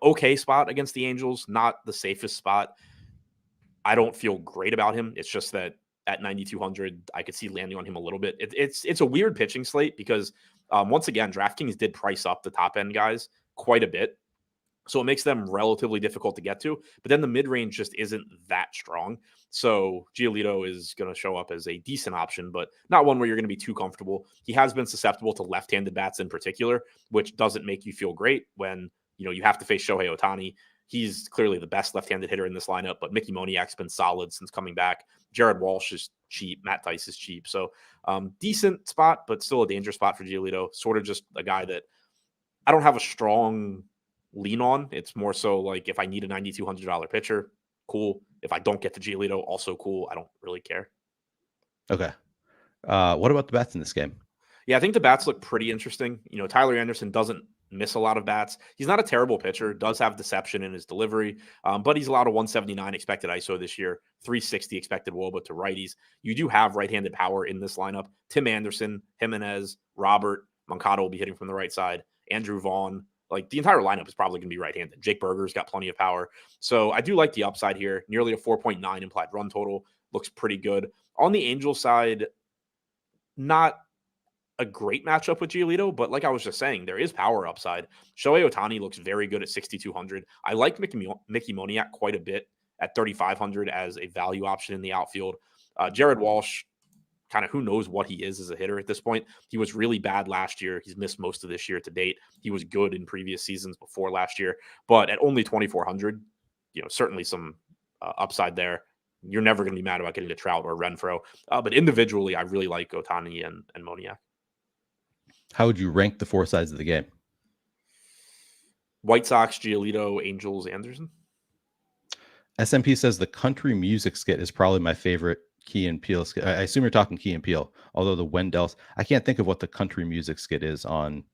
okay spot against the Angels, not the safest spot. I don't feel great about him. It's just that at 9,200, I could see landing on him a little bit. It's a weird pitching slate because, once again, DraftKings did price up the top end guys quite a bit. So it makes them relatively difficult to get to. But then the mid-range just isn't that strong. So Giolito is going to show up as a decent option, but not one where you're going to be too comfortable. He has been susceptible to left-handed bats in particular, which doesn't make you feel great when, you have to face Shohei Ohtani. He's clearly the best left-handed hitter in this lineup, but Mickey Moniak's been solid since coming back. Jared Walsh is cheap. Matt Tice is cheap. So decent spot, but still a dangerous spot for Giolito. Sort of just a guy that I don't have a strong lean on. It's more so like if I need a $9,200 pitcher, cool. If I don't get to Giolito, also cool. I don't really care. Okay. What about the bats in this game? Yeah, I think the bats look pretty interesting. Tyler Anderson doesn't miss a lot of bats. He's not a terrible pitcher, does have deception in his delivery, but he's allowed a 179 expected ISO this year, 360 expected WOBA to righties. You do have right-handed power in this lineup. Tim Anderson, Jimenez, Robert, Moncada will be hitting from the right side, Andrew Vaughn. Like, the entire lineup is probably going to be right-handed. Jake Berger's got plenty of power. So I do like the upside here. Nearly a 4.9 implied run total. Looks pretty good. On the Angels side, not a great matchup with Giolito, but like I was just saying, there is power upside. Shohei Ohtani looks very good at 6,200. I like Mickey Moniak quite a bit at 3,500 as a value option in the outfield. Jared Walsh, kind of who knows what he is as a hitter at this point. He was really bad last year. He's missed most of this year to date. He was good in previous seasons before last year, but at only 2,400, certainly some upside there. You're never going to be mad about getting to Trout or Renfroe. But individually, I really like Ohtani and Moniak. How would you rank the four sides of the game? White Sox, Giolito, Angels, Anderson. SMP says the country music skit is probably my favorite Key and Peele skit. I assume you're talking Key and Peele, although the Wendells, I can't think of what the country music skit is on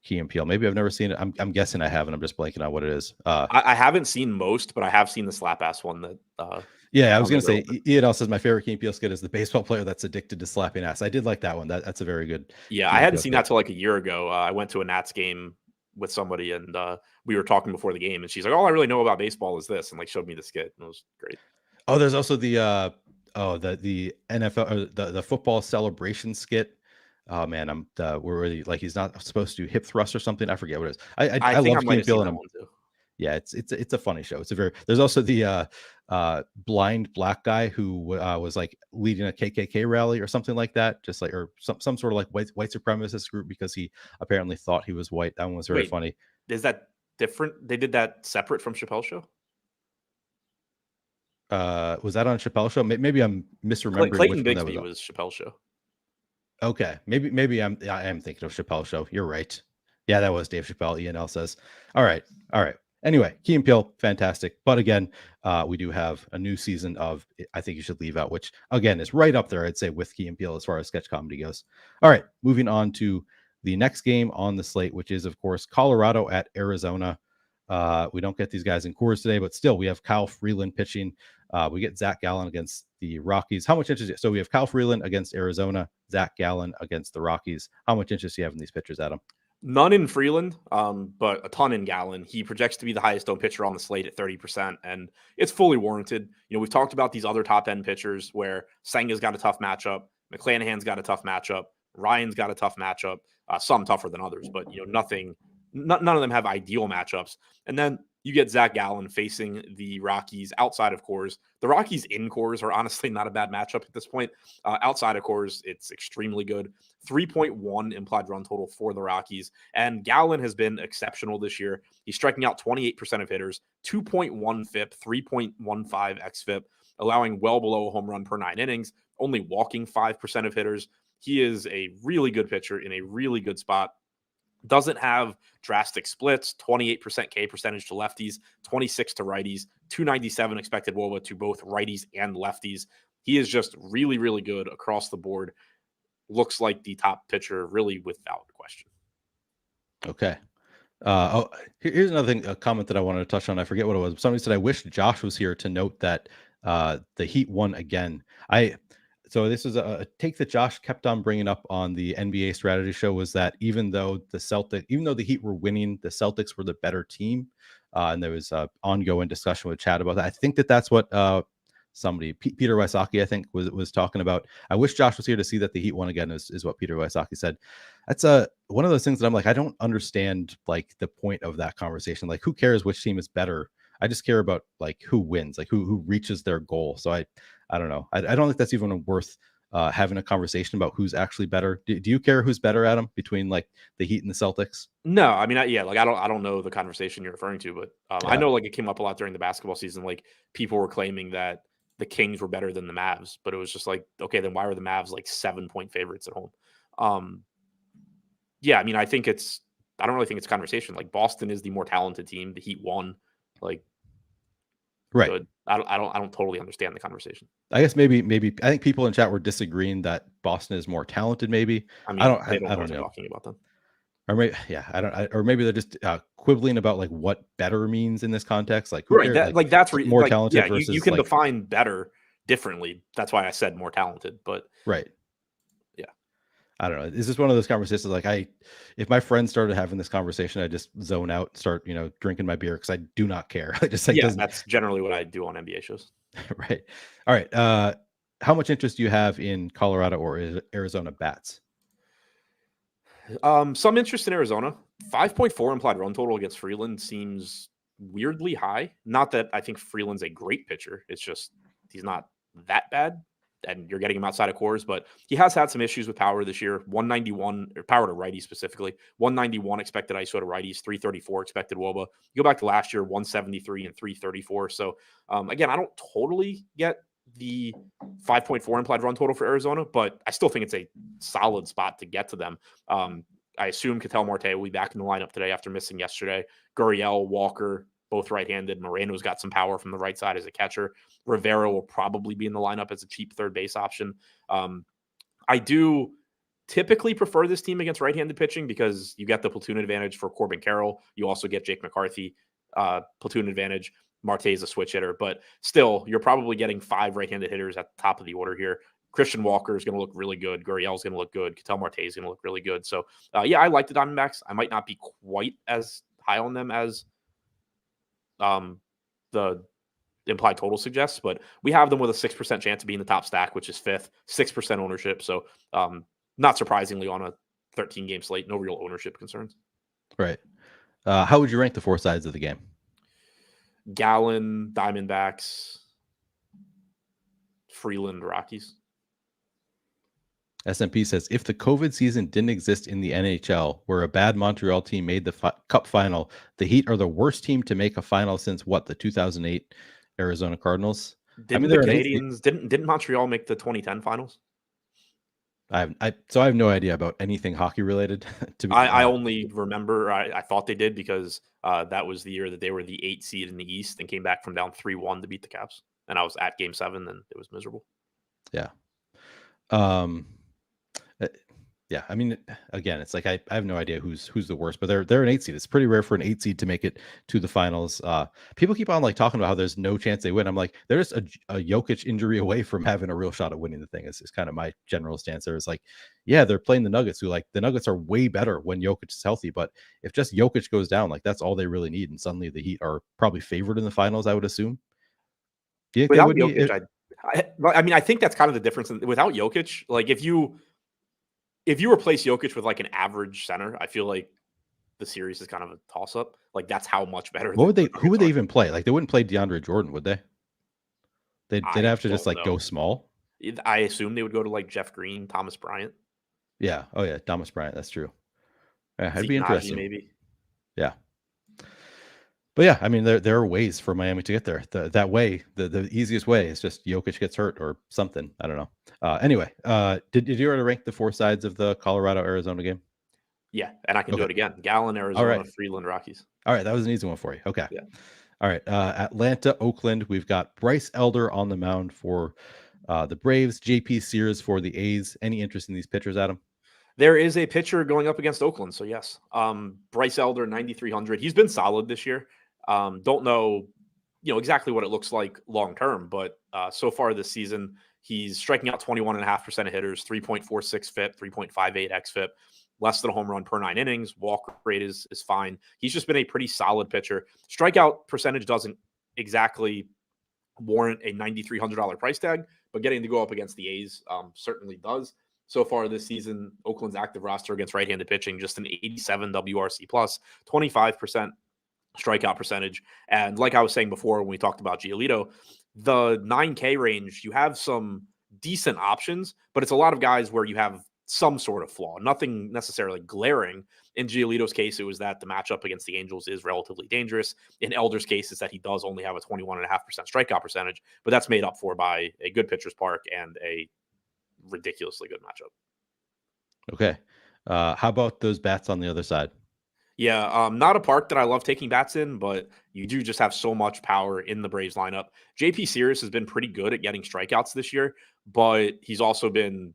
Key and Peele. Maybe I've never seen it. I'm guessing I haven't. I'm just blanking on what it is. I haven't seen most, but I have seen the slap ass one that. Yeah, I was going to say, Ian L says my favorite Key and Peele skit is the baseball player that's addicted to slapping ass. I did like that one. That's a very good. Yeah, I hadn't seen that till like a year ago. I went to a Nats game with somebody, and we were talking before the game, and she's like, "All I really know about baseball is this," and like showed me the skit, and it was great. Oh, there's also the NFL or the football celebration skit. Oh man, we're really like he's not supposed to hip thrust or something. I forget what it is. I think love I might Key have seen and that Peele. one too. Yeah, it's a funny show. There's also the blind black guy who was like leading a KKK rally or something like that, just like or some sort of like white supremacist group because he apparently thought he was white. That one was very funny. Is that different? They did that separate from Chappelle's show? Was that on Chappelle's show? Maybe I'm misremembering. Clayton Bigsby was Chappelle's show. Okay, maybe I am thinking of Chappelle's show. You're right. Yeah, that was Dave Chappelle. ENL says. All right. Anyway, Key and Peele, fantastic. But again, we do have a new season of I Think You Should Leave Out, which again is right up there, I'd say, with Key and Peele as far as sketch comedy goes. All right, moving on to the next game on the slate, which is, of course, Colorado at Arizona. We don't get these guys in Coors today, but still, we have Kyle Freeland pitching. We get Zach Gallen against the Rockies. How much interest? So we have Kyle Freeland against Arizona, Zach Gallen against the Rockies. How much interest do you have in these pitchers, Adam? None in Freeland, but a ton in Gallen. He projects to be the highest owned pitcher on the slate at 30%, and it's fully warranted. We've talked about these other top end pitchers where Senga's got a tough matchup, McClanahan's got a tough matchup, Ryan's got a tough matchup, some tougher than others, but none of them have ideal matchups. And then you get Zach Gallen facing the Rockies outside of Coors. The Rockies in Coors are honestly not a bad matchup at this point. Outside of Coors, it's extremely good. 3.1 implied run total for the Rockies. And Gallen has been exceptional this year. He's striking out 28% of hitters, 2.1 FIP, 3.15 xFIP, allowing well below a home run per 9 innings, only walking 5% of hitters. He is a really good pitcher in a really good spot. Doesn't have drastic splits, 28% K percentage to lefties, 26 to righties, 297 expected WOBA to both righties and lefties. He is just really, really good across the board. Looks like the top pitcher, really, without question. Okay. Here's another thing, a comment that I wanted to touch on. I forget what it was. Somebody said, I wish Josh was here to note that the Heat won again. So this is a take that Josh kept on bringing up on the NBA Strategy Show, was that even though the Heat were winning, the Celtics were the better team. And there was an ongoing discussion with Chad about that. I think that's what Peter Wysocki, I think, was talking about. I wish Josh was here to see that the Heat won again, is what Peter Wysocki said. That's one of those things that I'm like, I don't understand like the point of that conversation. Like, who cares which team is better? I just care about like who wins, like who reaches their goal. So I don't know. I don't think that's even worth having a conversation about who's actually better. Do you care who's better, Adam, between like the Heat and the Celtics? No, I mean, I don't know the conversation you're referring to, but Yeah. I know like it came up a lot during the basketball season. Like people were claiming that the Kings were better than the Mavs, but it was just like, okay, then why are the Mavs like 7-point favorites at home? Yeah, I mean, I don't really think it's a conversation. Like Boston is the more talented team. The Heat won. Like, right. So I don't totally understand the conversation. I guess maybe I think people in chat were disagreeing that Boston is more talented. Maybe I mean, I don't what know. talking about them. Or maybe, or maybe they're just quibbling about like what better means in this context. Like, who Right, cares? that's more talented. Yeah, versus you can like, define better differently. That's why I said more talented. But right. Yeah. I don't know. Is this one of those conversations like if my friends started having this conversation, I just zone out, start drinking my beer because I do not care. I just like that's generally what I do on NBA shows. Right. All right. How much interest do you have in Colorado or Arizona bats? Some interest in Arizona. 5.4 implied run total against Freeland seems weirdly high. Not that I think Freeland's a great pitcher. It's just he's not that bad, and you're getting him outside of Coors, but he has had some issues with power this year. 191 or power to righties specifically. 191 expected ISO to righties, 334 expected WOBA. You go back to last year, 173 and 334. So again, I don't totally get the 5.4 implied run total for Arizona, but I still think it's a solid spot to get to them. I assume Ketel Marte will be back in the lineup today after missing yesterday. Gurriel, Walker, both right-handed. Moreno's got some power from the right side as a catcher. Rivera will probably be in the lineup as a cheap third base option. I do typically prefer this team against right-handed pitching because you get the platoon advantage for Corbin Carroll. You also get Jake McCarthy, platoon advantage. Marte is a switch hitter, but still, you're probably getting 5 right-handed hitters at the top of the order here. Christian Walker is going to look really good. Gurriel is going to look good. Ketel Marte is going to look really good. So, yeah, I like the Diamondbacks. I might not be quite as high on them as the implied total suggests, but we have them with a 6% chance of being the top stack, which is 5th, 6% ownership. So, not surprisingly, on a 13-game slate, no real ownership concerns. Right. How would you rank the 4 sides of the game? Gallon, Diamondbacks, Freeland, Rockies. SMP says, if the COVID season didn't exist in the NHL, where a bad Montreal team made the Cup final, the Heat are the worst team to make a final since what, the 2008 Arizona Cardinals? Didn't the Canadians, didn't Montreal make the 2010 finals? I have no idea about anything hockey related. I only remember I thought they did because that was the year that they were the 8th seed in the East and came back from down 3-1 to beat the Caps. And I was at Game 7 and it was miserable. Yeah. Yeah, I mean, again, it's like I have no idea who's the worst, but they're an 8 seed. It's pretty rare for an 8 seed to make it to the finals. People keep on like talking about how there's no chance they win. I'm like, they're just a Jokic injury away from having a real shot at winning the thing. Is kind of my general stance there. Is like, yeah, they're playing the Nuggets, who like the Nuggets are way better when Jokic is healthy, but if just Jokic goes down, like that's all they really need, and suddenly the Heat are probably favored in the finals, I would assume. Do you think without Jokic, I mean, I think that's kind of the difference. Without Jokic, like if you replace Jokic with like an average center, I feel like the series is kind of a toss up. Like that's how much better. Who would they even play? Like they wouldn't play DeAndre Jordan, would they? They'd have to just like go small. I assume they would go to like Jeff Green, Thomas Bryant. Yeah. Oh yeah, Thomas Bryant. That's true. Yeah, it'd be interesting. Maybe. Yeah. But yeah, I mean, there are ways for Miami to get there. That way, the easiest way is just Jokic gets hurt or something. I don't know. Anyway, did you already rank the 4 sides of the Colorado-Arizona game? Yeah, and I can do it again. Gallon, Arizona, Freeland, Rockies. All right, that was an easy one for you. Okay. Yeah. All right, Atlanta, Oakland. We've got Bryce Elder on the mound for the Braves, JP Sears for the A's. Any interest in these pitchers, Adam? There is a pitcher going up against Oakland, so yes. Bryce Elder, 9,300. He's been solid this year. Don't know, exactly what it looks like long term, but so far this season, he's striking out 21.5% of hitters, 3.46 FIP, 3.58 xFIP, less than a home run per 9 innings. Walk rate is fine. He's just been a pretty solid pitcher. Strikeout percentage doesn't exactly warrant a $9,300 price tag, but getting to go up against the A's certainly does. So far this season, Oakland's active roster against right-handed pitching, just an 87 WRC plus, 25% strikeout percentage. And like I was saying before, when we talked about Giolito, the 9K range, you have some decent options, but it's a lot of guys where you have some sort of flaw, nothing necessarily glaring. In Giolito's case, it was that the matchup against the Angels is relatively dangerous. In Elder's case, is that he does only have a 21.5% strikeout percentage, but that's made up for by a good pitcher's park and a ridiculously good matchup. Okay. How about those bats on the other side? Yeah, not a park that I love taking bats in, but you do just have so much power in the Braves lineup. JP Sears has been pretty good at getting strikeouts this year, but he's also been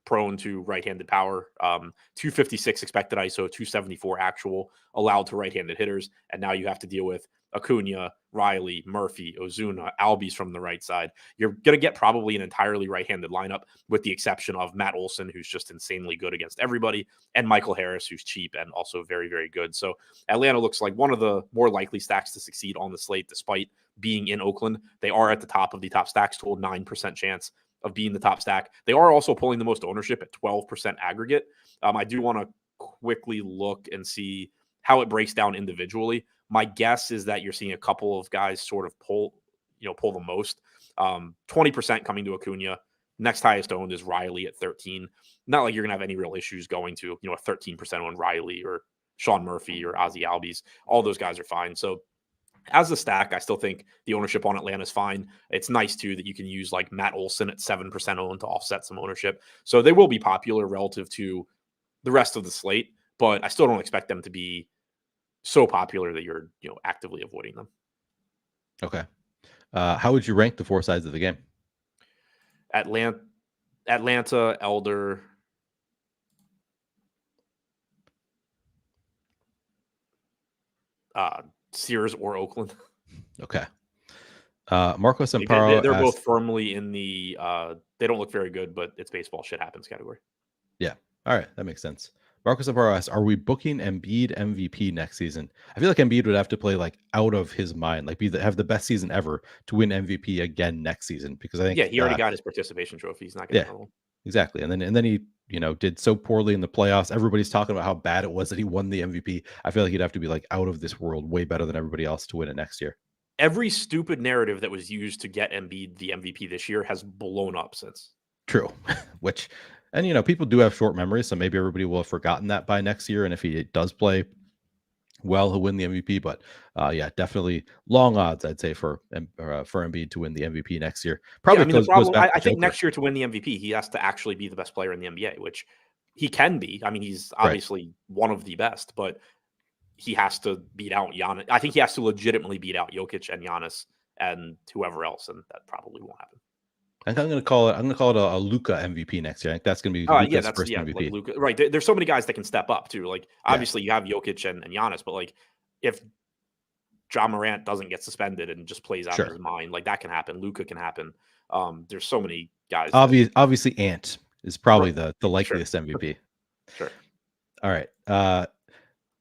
prone to right-handed power. 256 expected ISO, 274 actual allowed to right-handed hitters, and now you have to deal with Acuna, Riley, Murphy, Ozuna, Albies from the right side. You're going to get probably an entirely right-handed lineup with the exception of Matt Olson, who's just insanely good against everybody, and Michael Harris, who's cheap and also very, very good. So Atlanta looks like one of the more likely stacks to succeed on the slate, despite being in Oakland. They are at the top of the top stacks tool, 9% chance of being the top stack. They are also pulling the most ownership at 12% aggregate. I do want to quickly look and see how it breaks down individually. My guess is that you're seeing a couple of guys sort of pull the most. 20% coming to Acuna. Next highest owned is Riley at 13. Not like you're going to have any real issues going to, a 13% owned Riley or Sean Murphy or Ozzie Albies. All those guys are fine. So as a stack, I still think the ownership on Atlanta is fine. It's nice, too, that you can use like Matt Olson at 7% owned to offset some ownership. So they will be popular relative to the rest of the slate, but I still don't expect them to be so popular that you're, actively avoiding them. Okay. How would you rank the 4 sides of the game? Atlanta, Elder, Sears or Oakland. Okay. Marco Like, Samparo they're asked, both firmly in the they don't look very good, but it's baseball, shit happens category. yeah. All right. That makes sense. Marco Samparo asked, are we booking Embiid MVP next season? I feel like Embiid would have to play like out of his mind, like have the best season ever to win MVP again next season, because I think, Yeah, he already got his participation trophy. He's not getting yeah, another one. exactly. And then he, did so poorly in the playoffs. Everybody's talking about how bad it was that he won the MVP. I feel like he'd have to be like out of this world, way better than everybody else to win it next year. Every stupid narrative that was used to get Embiid the MVP this year has blown up since. True. And people do have short memories, so maybe everybody will have forgotten that by next year. And if he does play well, he'll win the MVP. But yeah, definitely long odds, I'd say, for Embiid to win the MVP next year. Probably the problem, goes back I to think Joker. next year to win the MVP, he has to actually be the best player in the NBA, which he can be. I mean, he's obviously one of the best, but he has to beat out Giannis. I think he has to legitimately beat out Jokic and Giannis and whoever else, and that probably won't happen. I think I'm going to call it a Luka MVP next year. I think that's going to be Luka's first MVP. Like Luka, right? There's so many guys that can step up too. Like obviously you have Jokic and Giannis, but like if John Morant doesn't get suspended and just plays out of his mind, like that can happen. Luka can happen. There's so many guys. Obviously, Ant is probably the likeliest MVP. Sure. All right.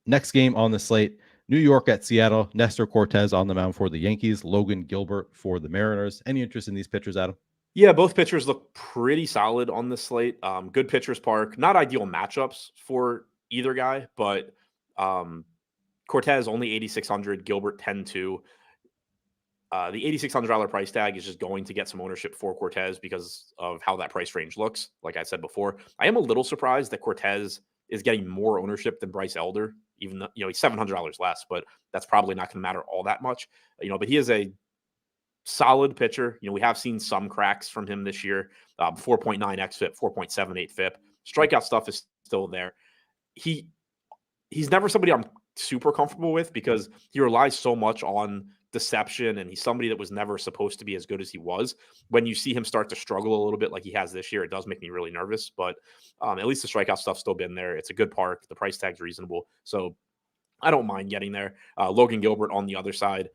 Next game on the slate: New York at Seattle. Nestor Cortez on the mound for the Yankees. Logan Gilbert for the Mariners. Any interest in these pitchers, Adam? Yeah, both pitchers look pretty solid on this slate. Good pitchers park. Not ideal matchups for either guy, but Cortez only 8,600, Gilbert 10-2. The $8,600 price tag is just going to get some ownership for Cortez because of how that price range looks. Like I said before, I am a little surprised that Cortez is getting more ownership than Bryce Elder, even though he's $700 less, but that's probably not going to matter all that much. But he is a solid pitcher. We have seen some cracks from him this year. 4.9 xFIP, 4.78 FIP. Strikeout stuff is still there. He's never somebody I'm super comfortable with because he relies so much on deception, and he's somebody that was never supposed to be as good as he was. When you see him start to struggle a little bit like he has this year, it does make me really nervous, but at least the strikeout stuff's still been there. It's a good park. The price tag's reasonable, so I don't mind getting there. Logan Gilbert on the other side,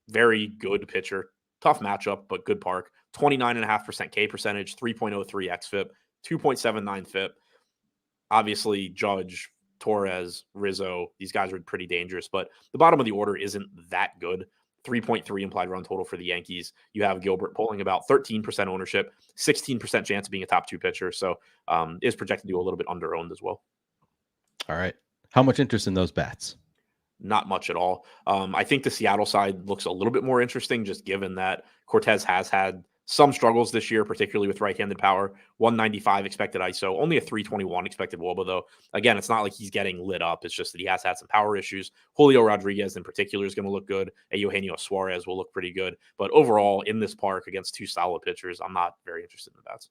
very good pitcher. Tough matchup, but good park. 29.5% K percentage, 3.03 xFIP, 2.79 FIP. Obviously, Judge, Torres, Rizzo, these guys are pretty dangerous, but the bottom of the order isn't that good. 3.3 implied run total for the Yankees. You have Gilbert pulling about 13% ownership, 16% chance of being a top two pitcher, so is projected to do a little bit under-owned as well. All right. How much interest in those bats? Not much at all. I think the Seattle side looks a little bit more interesting, just given that Cortez has had some struggles this year, particularly with right-handed power. 195 expected ISO, only a 321 expected WOBA, though. Again, it's not like he's getting lit up. It's just that he has had some power issues. Julio Rodriguez in particular is going to look good. Eugenio Suarez will look pretty good. But overall, in this park against two solid pitchers, I'm not very interested in the bats.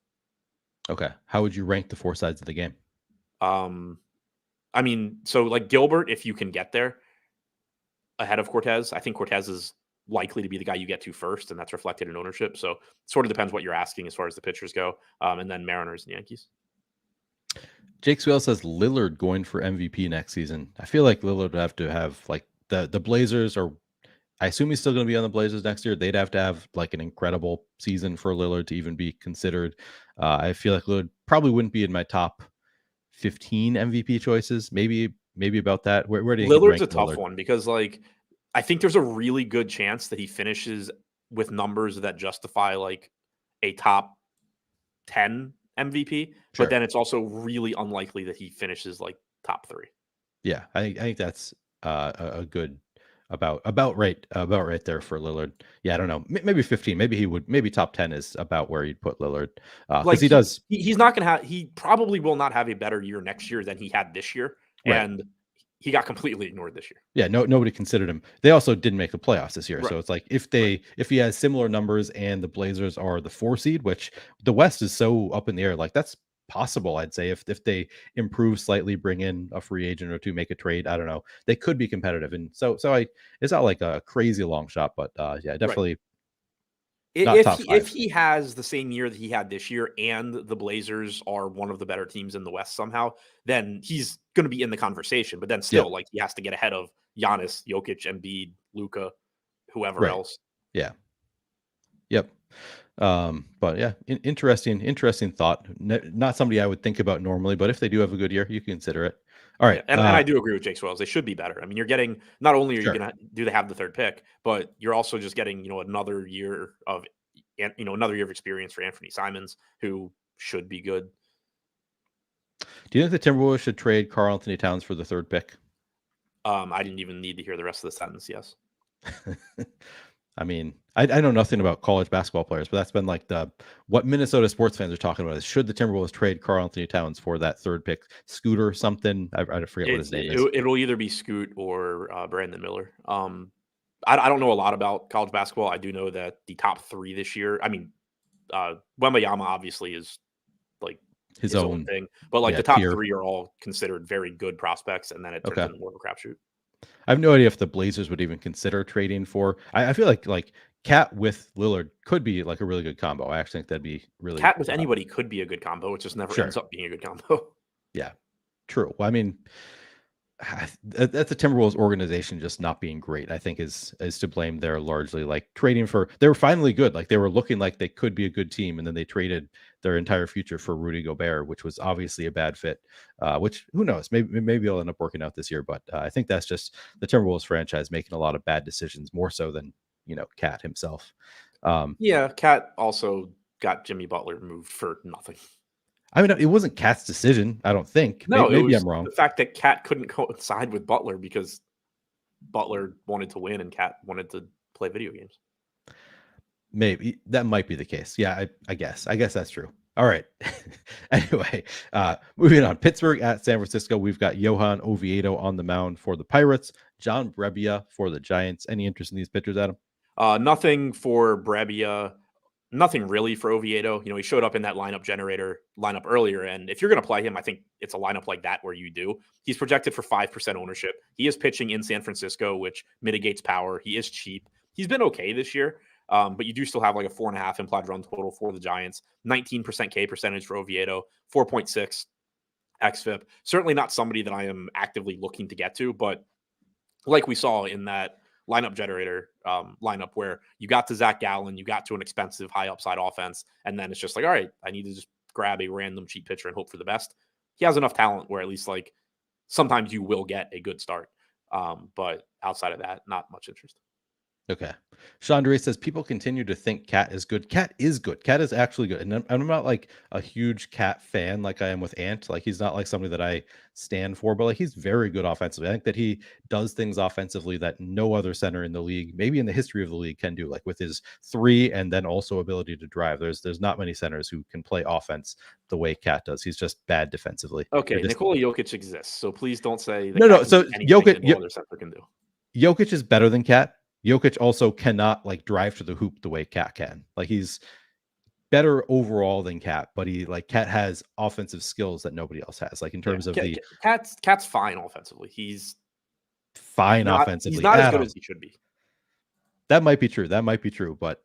Okay. How would you rank the four sides of the game? I mean, so like Gilbert, if you can get there ahead of Cortez, I think Cortez is likely to be the guy you get to first, and that's reflected in ownership. So it sort of depends what you're asking as far as the pitchers go. And then Mariners and Yankees. Jake Swale says Lillard going for MVP next season. I feel like Lillard would have to have like the Blazers, or I assume he's still going to be on the Blazers next year. They'd have to have like an incredible season for Lillard to even be considered. I feel like Lillard probably wouldn't be in my top 15 MVP choices. Maybe about that. Where do you Lillard's a rank tough Lillard? one because like I think there's a really good chance that he finishes with numbers that justify like a top 10 MVP, Sure. but then it's also really unlikely that he finishes like top 3. Yeah, I think that's a good about right there for Lillard. Yeah, I don't know, maybe 15. Maybe top 10 is about where you'd put Lillard because he's not gonna have. He probably will not have a better year next year than he had this year, right. And he got completely ignored this year. Yeah, nobody considered him. They also didn't make the playoffs this year, right. So it's like if he has similar numbers and the Blazers are the 4 seed, which the West is so up in the air, like that's possible. I'd say if they improve slightly, bring in a free agent or two, make a trade, I don't know, they could be competitive. And so it's not like a crazy long shot, but yeah, definitely. Not If top he if 5. he has the same year that he had this year, and the Blazers are one of the better teams in the West somehow, then he's going to be in the conversation. But then Yep. still, like, he has to get ahead of Giannis, Jokic, Embiid, Luka, whoever Right. else. Yeah. Yep. But yeah, interesting thought. Not somebody I would think about normally, but if they do have a good year, you can consider it. All right. Yeah, and I do agree with Jake Swells. They should be better. I mean, you're getting, not only are you Sure. going to do they have the third pick, but you're also just getting, another year of, another year of experience for Anthony Simons, who should be good. Do you think the Timberwolves should trade Karl Anthony Towns for the third pick? I didn't even need to hear the rest of the sentence. Yes. I mean, I know nothing about college basketball players, but that's been like what Minnesota sports fans are talking about is, should the Timberwolves trade Karl Anthony Towns for that third pick? Scooter or something. I forget what his name is. It'll either be Scoot or Brandon Miller. I don't know a lot about college basketball. I do know that the top 3 this year, I mean, Wembayama obviously is like his own thing, but like the top tier. 3 are all considered very good prospects, and then it turns into more of a crapshoot. I have no idea if the Blazers would even consider trading for. I feel like Cat with Lillard could be like a really good combo. I actually think that'd be really. Cat with anybody could be a good combo. It just never ends up being a good combo. Yeah, true. Well, I mean, that's the Timberwolves organization just not being great, I think is to blame. They're largely like trading for, they were finally good. Like they were looking like they could be a good team. And then they traded their entire future for Rudy Gobert, which was obviously a bad fit, which who knows, maybe it'll end up working out this year. But I think that's just the Timberwolves franchise making a lot of bad decisions, more so than, Cat himself. Yeah. Cat also got Jimmy Butler moved for nothing. I mean, it wasn't Cat's decision, I don't think. No, maybe I'm wrong. The fact that Cat couldn't coincide with Butler because Butler wanted to win and Cat wanted to play video games. Maybe that might be the case. Yeah, I guess that's true. All right. Anyway, moving on. Pittsburgh at San Francisco. We've got Johan Oviedo on the mound for the Pirates. John Brebbia for the Giants. Any interest in these pitchers, Adam? Nothing for Brebbia. Nothing really for Oviedo. He showed up in that lineup earlier. And if you're going to play him, I think it's a lineup like that where you do. He's projected for 5% ownership. He is pitching in San Francisco, which mitigates power. He is cheap. He's been okay this year. But you do still have like a 4.5 implied run total for the Giants, 19% K percentage for Oviedo, 4.6 xFIP. Certainly not somebody that I am actively looking to get to, but like we saw in that lineup generator lineup where you got to Zach Gallen, you got to an expensive high upside offense, and then it's just like, all right, I need to just grab a random cheap pitcher and hope for the best. He has enough talent where at least like sometimes you will get a good start. But outside of that, not much interest. Okay. Chandre says people continue to think Cat is good. Cat is good. Cat is actually good. And I'm not like a huge Cat fan like I am with Ant. Like he's not like somebody that I stand for, but like he's very good offensively. I think that he does things offensively that no other center in the league, maybe in the history of the league, can do, like with his 3 and then also ability to drive. There's not many centers who can play offense the way Cat does. He's just bad defensively. Okay, Nikola Jokic exists, so please don't say that no. So Jokic, no other center can do. Jokic is better than Cat. Jokic also cannot like drive to the hoop the way Cat can. Like he's better overall than Cat, but Cat has offensive skills that nobody else has. Like in terms of the Cat's fine offensively. He's fine offensively. He's not as good as he should be. That might be true. But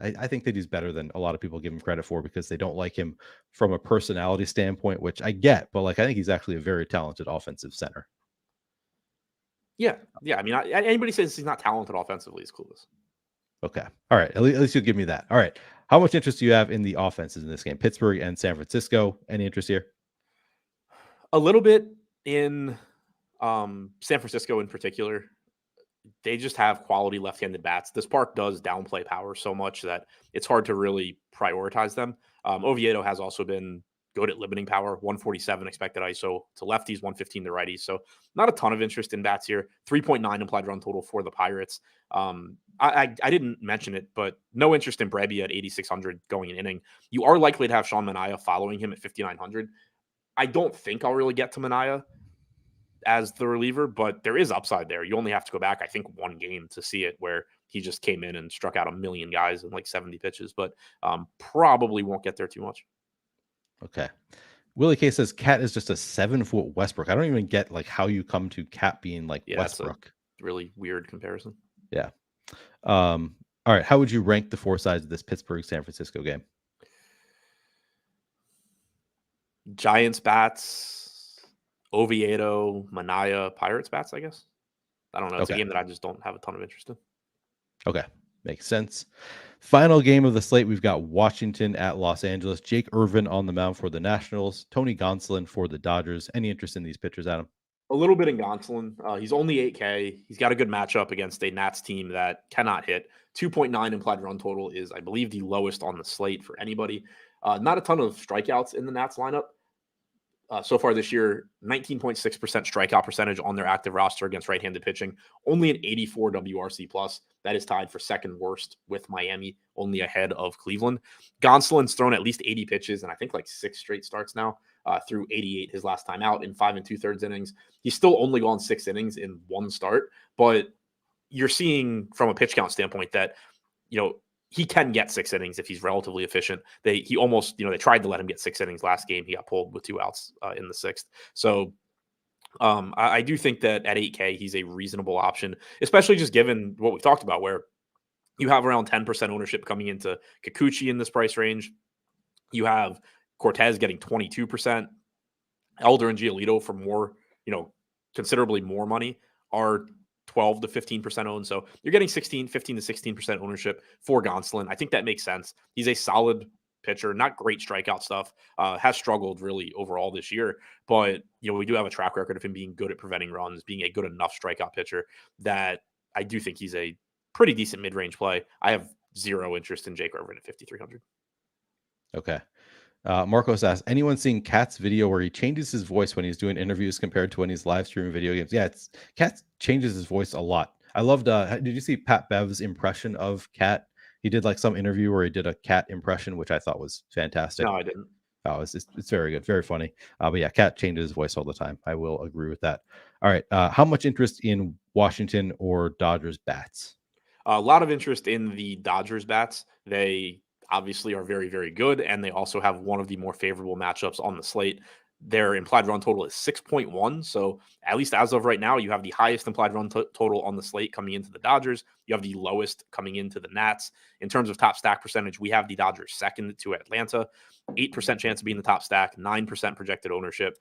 I think that he's better than a lot of people give him credit for because they don't like him from a personality standpoint, which I get. But like I think he's actually a very talented offensive center. Yeah. I mean, anybody says he's not talented offensively is clueless. Okay. All right. At least you'll give me that. All right. How much interest do you have in the offenses in this game? Pittsburgh and San Francisco. Any interest here? A little bit in San Francisco in particular. They just have quality left-handed bats. This park does downplay power so much that it's hard to really prioritize them. Oviedo has also been good at limiting power, 147 expected ISO to lefties, 115 to righties. So not a ton of interest in bats here. 3.9 implied run total for the Pirates. I didn't mention it, but no interest in Brebbia at 8,600 going an inning. You are likely to have Sean Manaea following him at 5,900. I don't think I'll really get to Manaea as the reliever, but there is upside there. You only have to go back, I think, one game to see it where he just came in and struck out a million guys in like 70 pitches, but probably won't get there too much. Okay. Willie K says Cat is just a 7-foot Westbrook. I don't even get like how you come to Cat being like Westbrook. Really weird comparison. Yeah. All All right. How would you rank the four sides of this Pittsburgh-San Francisco game? Giants bats, Oviedo, Manaya, Pirates bats, I guess. I don't know. It's a game that I just don't have a ton of interest in. Okay. Makes sense. Final game of the slate, we've got Washington at Los Angeles. Jake Irvin on the mound for the Nationals. Tony Gonsolin for the Dodgers. Any interest in these pitchers, Adam? A little bit in Gonsolin. He's only 8K. He's got a good matchup against a Nats team that cannot hit. 2.9 implied run total is, I believe, the lowest on the slate for anybody. Not a ton of strikeouts in the Nats lineup. So far this year, 19.6% strikeout percentage on their active roster against right-handed pitching. Only an 84 WRC plus. That is tied for second worst with Miami, only ahead of Cleveland. Gonsolin's thrown at least 80 pitches, and I think like 6 straight starts now, through 88 his last time out in 5 2/3 innings. He's still only gone 6 innings in 1 start, but you're seeing from a pitch count standpoint that, he can get 6 innings if he's relatively efficient. They tried to let him get 6 innings last game. He got pulled with 2 outs in the 6th. So I do think that at 8K, he's a reasonable option, especially just given what we've talked about, where you have around 10% ownership coming into Kikuchi in this price range. You have Cortez getting 22%. Elder and Giolito for more, considerably more money are 12 to 15% owned. So you're getting 15 to 16% ownership for Gonsolin. I think that makes sense. He's a solid pitcher, not great strikeout stuff, has struggled really overall this year. But, we do have a track record of him being good at preventing runs, being a good enough strikeout pitcher that I do think he's a pretty decent mid-range play. I have zero interest in Jake Irvin at 5,300. Okay. Marcos asks, anyone seen Cat's video where he changes his voice when he's doing interviews compared to when he's live streaming video games? Yeah, Cat changes his voice a lot. I loved, did you see Pat Bev's impression of Cat? He did like some interview where he did a Cat impression, which I thought was fantastic. No, I didn't. Oh, it's very good, very funny. But yeah, Cat changes his voice all the time. I will agree with that. All right. How much interest in Washington or Dodgers bats? A lot of interest in the Dodgers bats. They obviously are very, very good, and they also have one of the more favorable matchups on the slate. Their implied run total is 6.1. So at least as of right now, you have the highest implied run total on the slate coming into the Dodgers. You have the lowest coming into the Nats. In terms of top stack percentage, we have the Dodgers second to Atlanta. 8% chance of being the top stack, 9% projected ownership.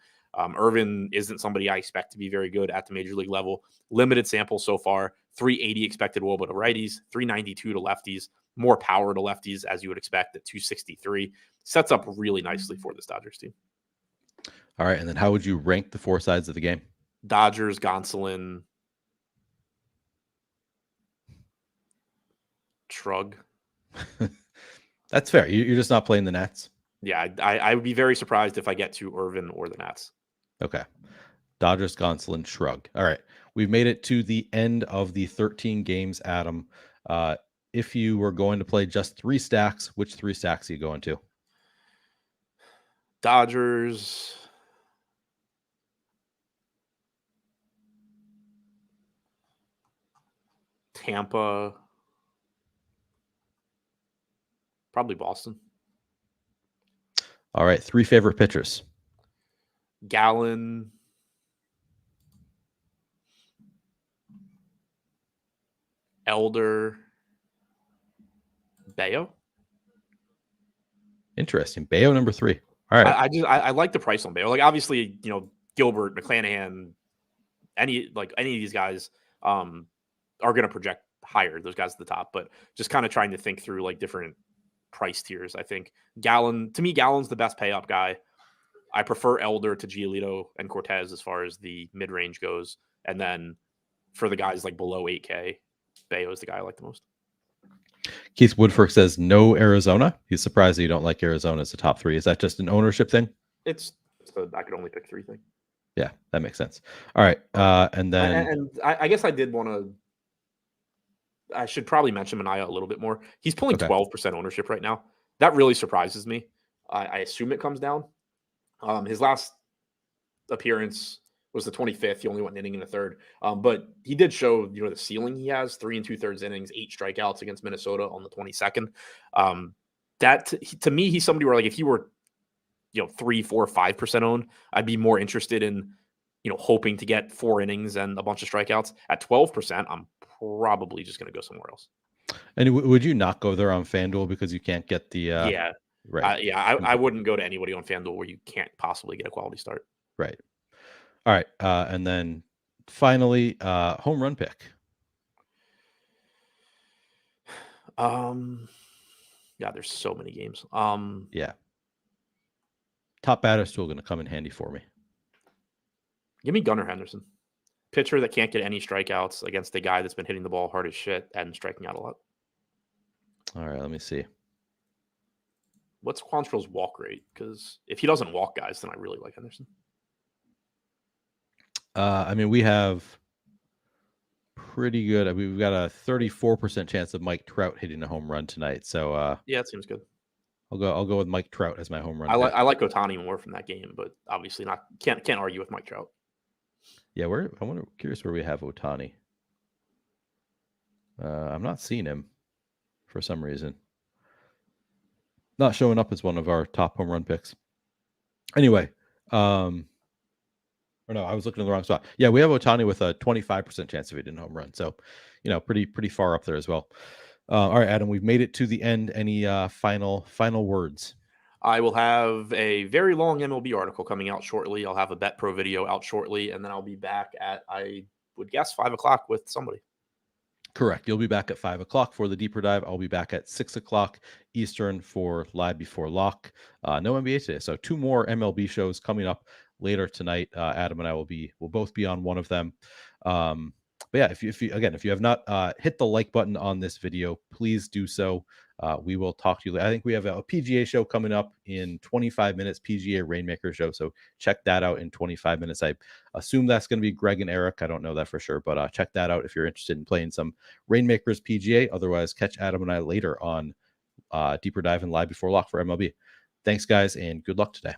Irvin isn't somebody I expect to be very good at the major league level. Limited sample so far, 380 expected WOBA to righties, 392 to lefties, more power to lefties as you would expect at 263. Sets up really nicely for this Dodgers team. All right. And then how would you rank the 4 sides of the game? Dodgers, Gonsolin, shrug. That's fair. You're just not playing the Nats? Yeah, I would be very surprised if I get to Irvin or the Nats. Okay. Dodgers, Gonsolin, shrug. All right. We've made it to the end of the 13 games, Adam. If you were going to play just 3 stacks, which 3 stacks are you going to? Dodgers, Tampa, probably Boston. All right. 3 favorite pitchers. Gallen, Elder, Bayo. Interesting. Bayo number 3. All right. I like the price on Bayo. Like obviously, Gilbert, McClanahan, any of these guys are going to project higher, those guys at the top, but just kind of trying to think through like different price tiers. I think Gallen's the best pay up guy. I prefer Elder to Giolito and Cortez as far as the mid-range goes. And then for the guys like below 8K, Bayo is the guy I like the most. Keith Woodfork says no Arizona. He's surprised that you don't like Arizona as the top 3. Is that just an ownership thing? It's I could only pick 3 thing. Yeah, that makes sense. All right. And then and I guess I did want to. I should probably mention Manaya a little bit more. He's pulling 12% ownership right now. That really surprises me. I assume it comes down. His last appearance was the 25th. He only went an inning in the 3rd. But he did show, the ceiling he has. 3 2/3 innings, 8 strikeouts against Minnesota on the 22nd. That to me, he's somebody where like if he were, 3, 4, 5% owned, I'd be more interested in, hoping to get 4 innings and a bunch of strikeouts. At 12%, I'm probably just going to go somewhere else. And would you not go there on FanDuel because you can't get the Yeah. right? I wouldn't go to anybody on FanDuel where you can't possibly get a quality start. Right. All right. And then finally, home run pick. Yeah, there's so many games. Yeah. Top batter still going to come in handy for me. Give me Gunnar Henderson, pitcher that can't get any strikeouts against a guy that's been hitting the ball hard as shit and striking out a lot. All right, let me see. What's Quantrill's walk rate? Because if he doesn't walk guys, then I really like Henderson. I mean, we have pretty good. I mean, we've got a 34% chance of Mike Trout hitting a home run tonight. So yeah, it seems good. I'll go with Mike Trout as my home run. I like Ohtani more from that game, but obviously not. Can't argue with Mike Trout. Yeah, curious where we have Ohtani. I'm not seeing him for some reason. Not showing up as one of our top home run picks. Anyway, or no, I was looking in the wrong spot. Yeah, we have Ohtani with a 25% chance of hitting a home run. So, pretty far up there as well. All right, Adam, we've made it to the end. Any final words? I will have a very long MLB article coming out shortly. I'll have a Bet Pro video out shortly, and then I'll be back at, I would guess, 5 o'clock with somebody. Correct. You'll be back at 5 o'clock for the deeper dive. I'll be back at 6 o'clock Eastern for Live Before Lock. No NBA today. So 2 more MLB shows coming up later tonight. Adam and I will both be on one of them. But yeah, if you have not hit the like button on this video, please do so. We will talk to you. I think we have a PGA show coming up in 25 minutes, PGA Rainmaker show. So check that out in 25 minutes. I assume that's going to be Greg and Eric. I don't know that for sure, but check that out if you're interested in playing some Rainmakers PGA. Otherwise, catch Adam and I later on Deeper Dive and Live Before Lock for MLB. Thanks, guys, and good luck today.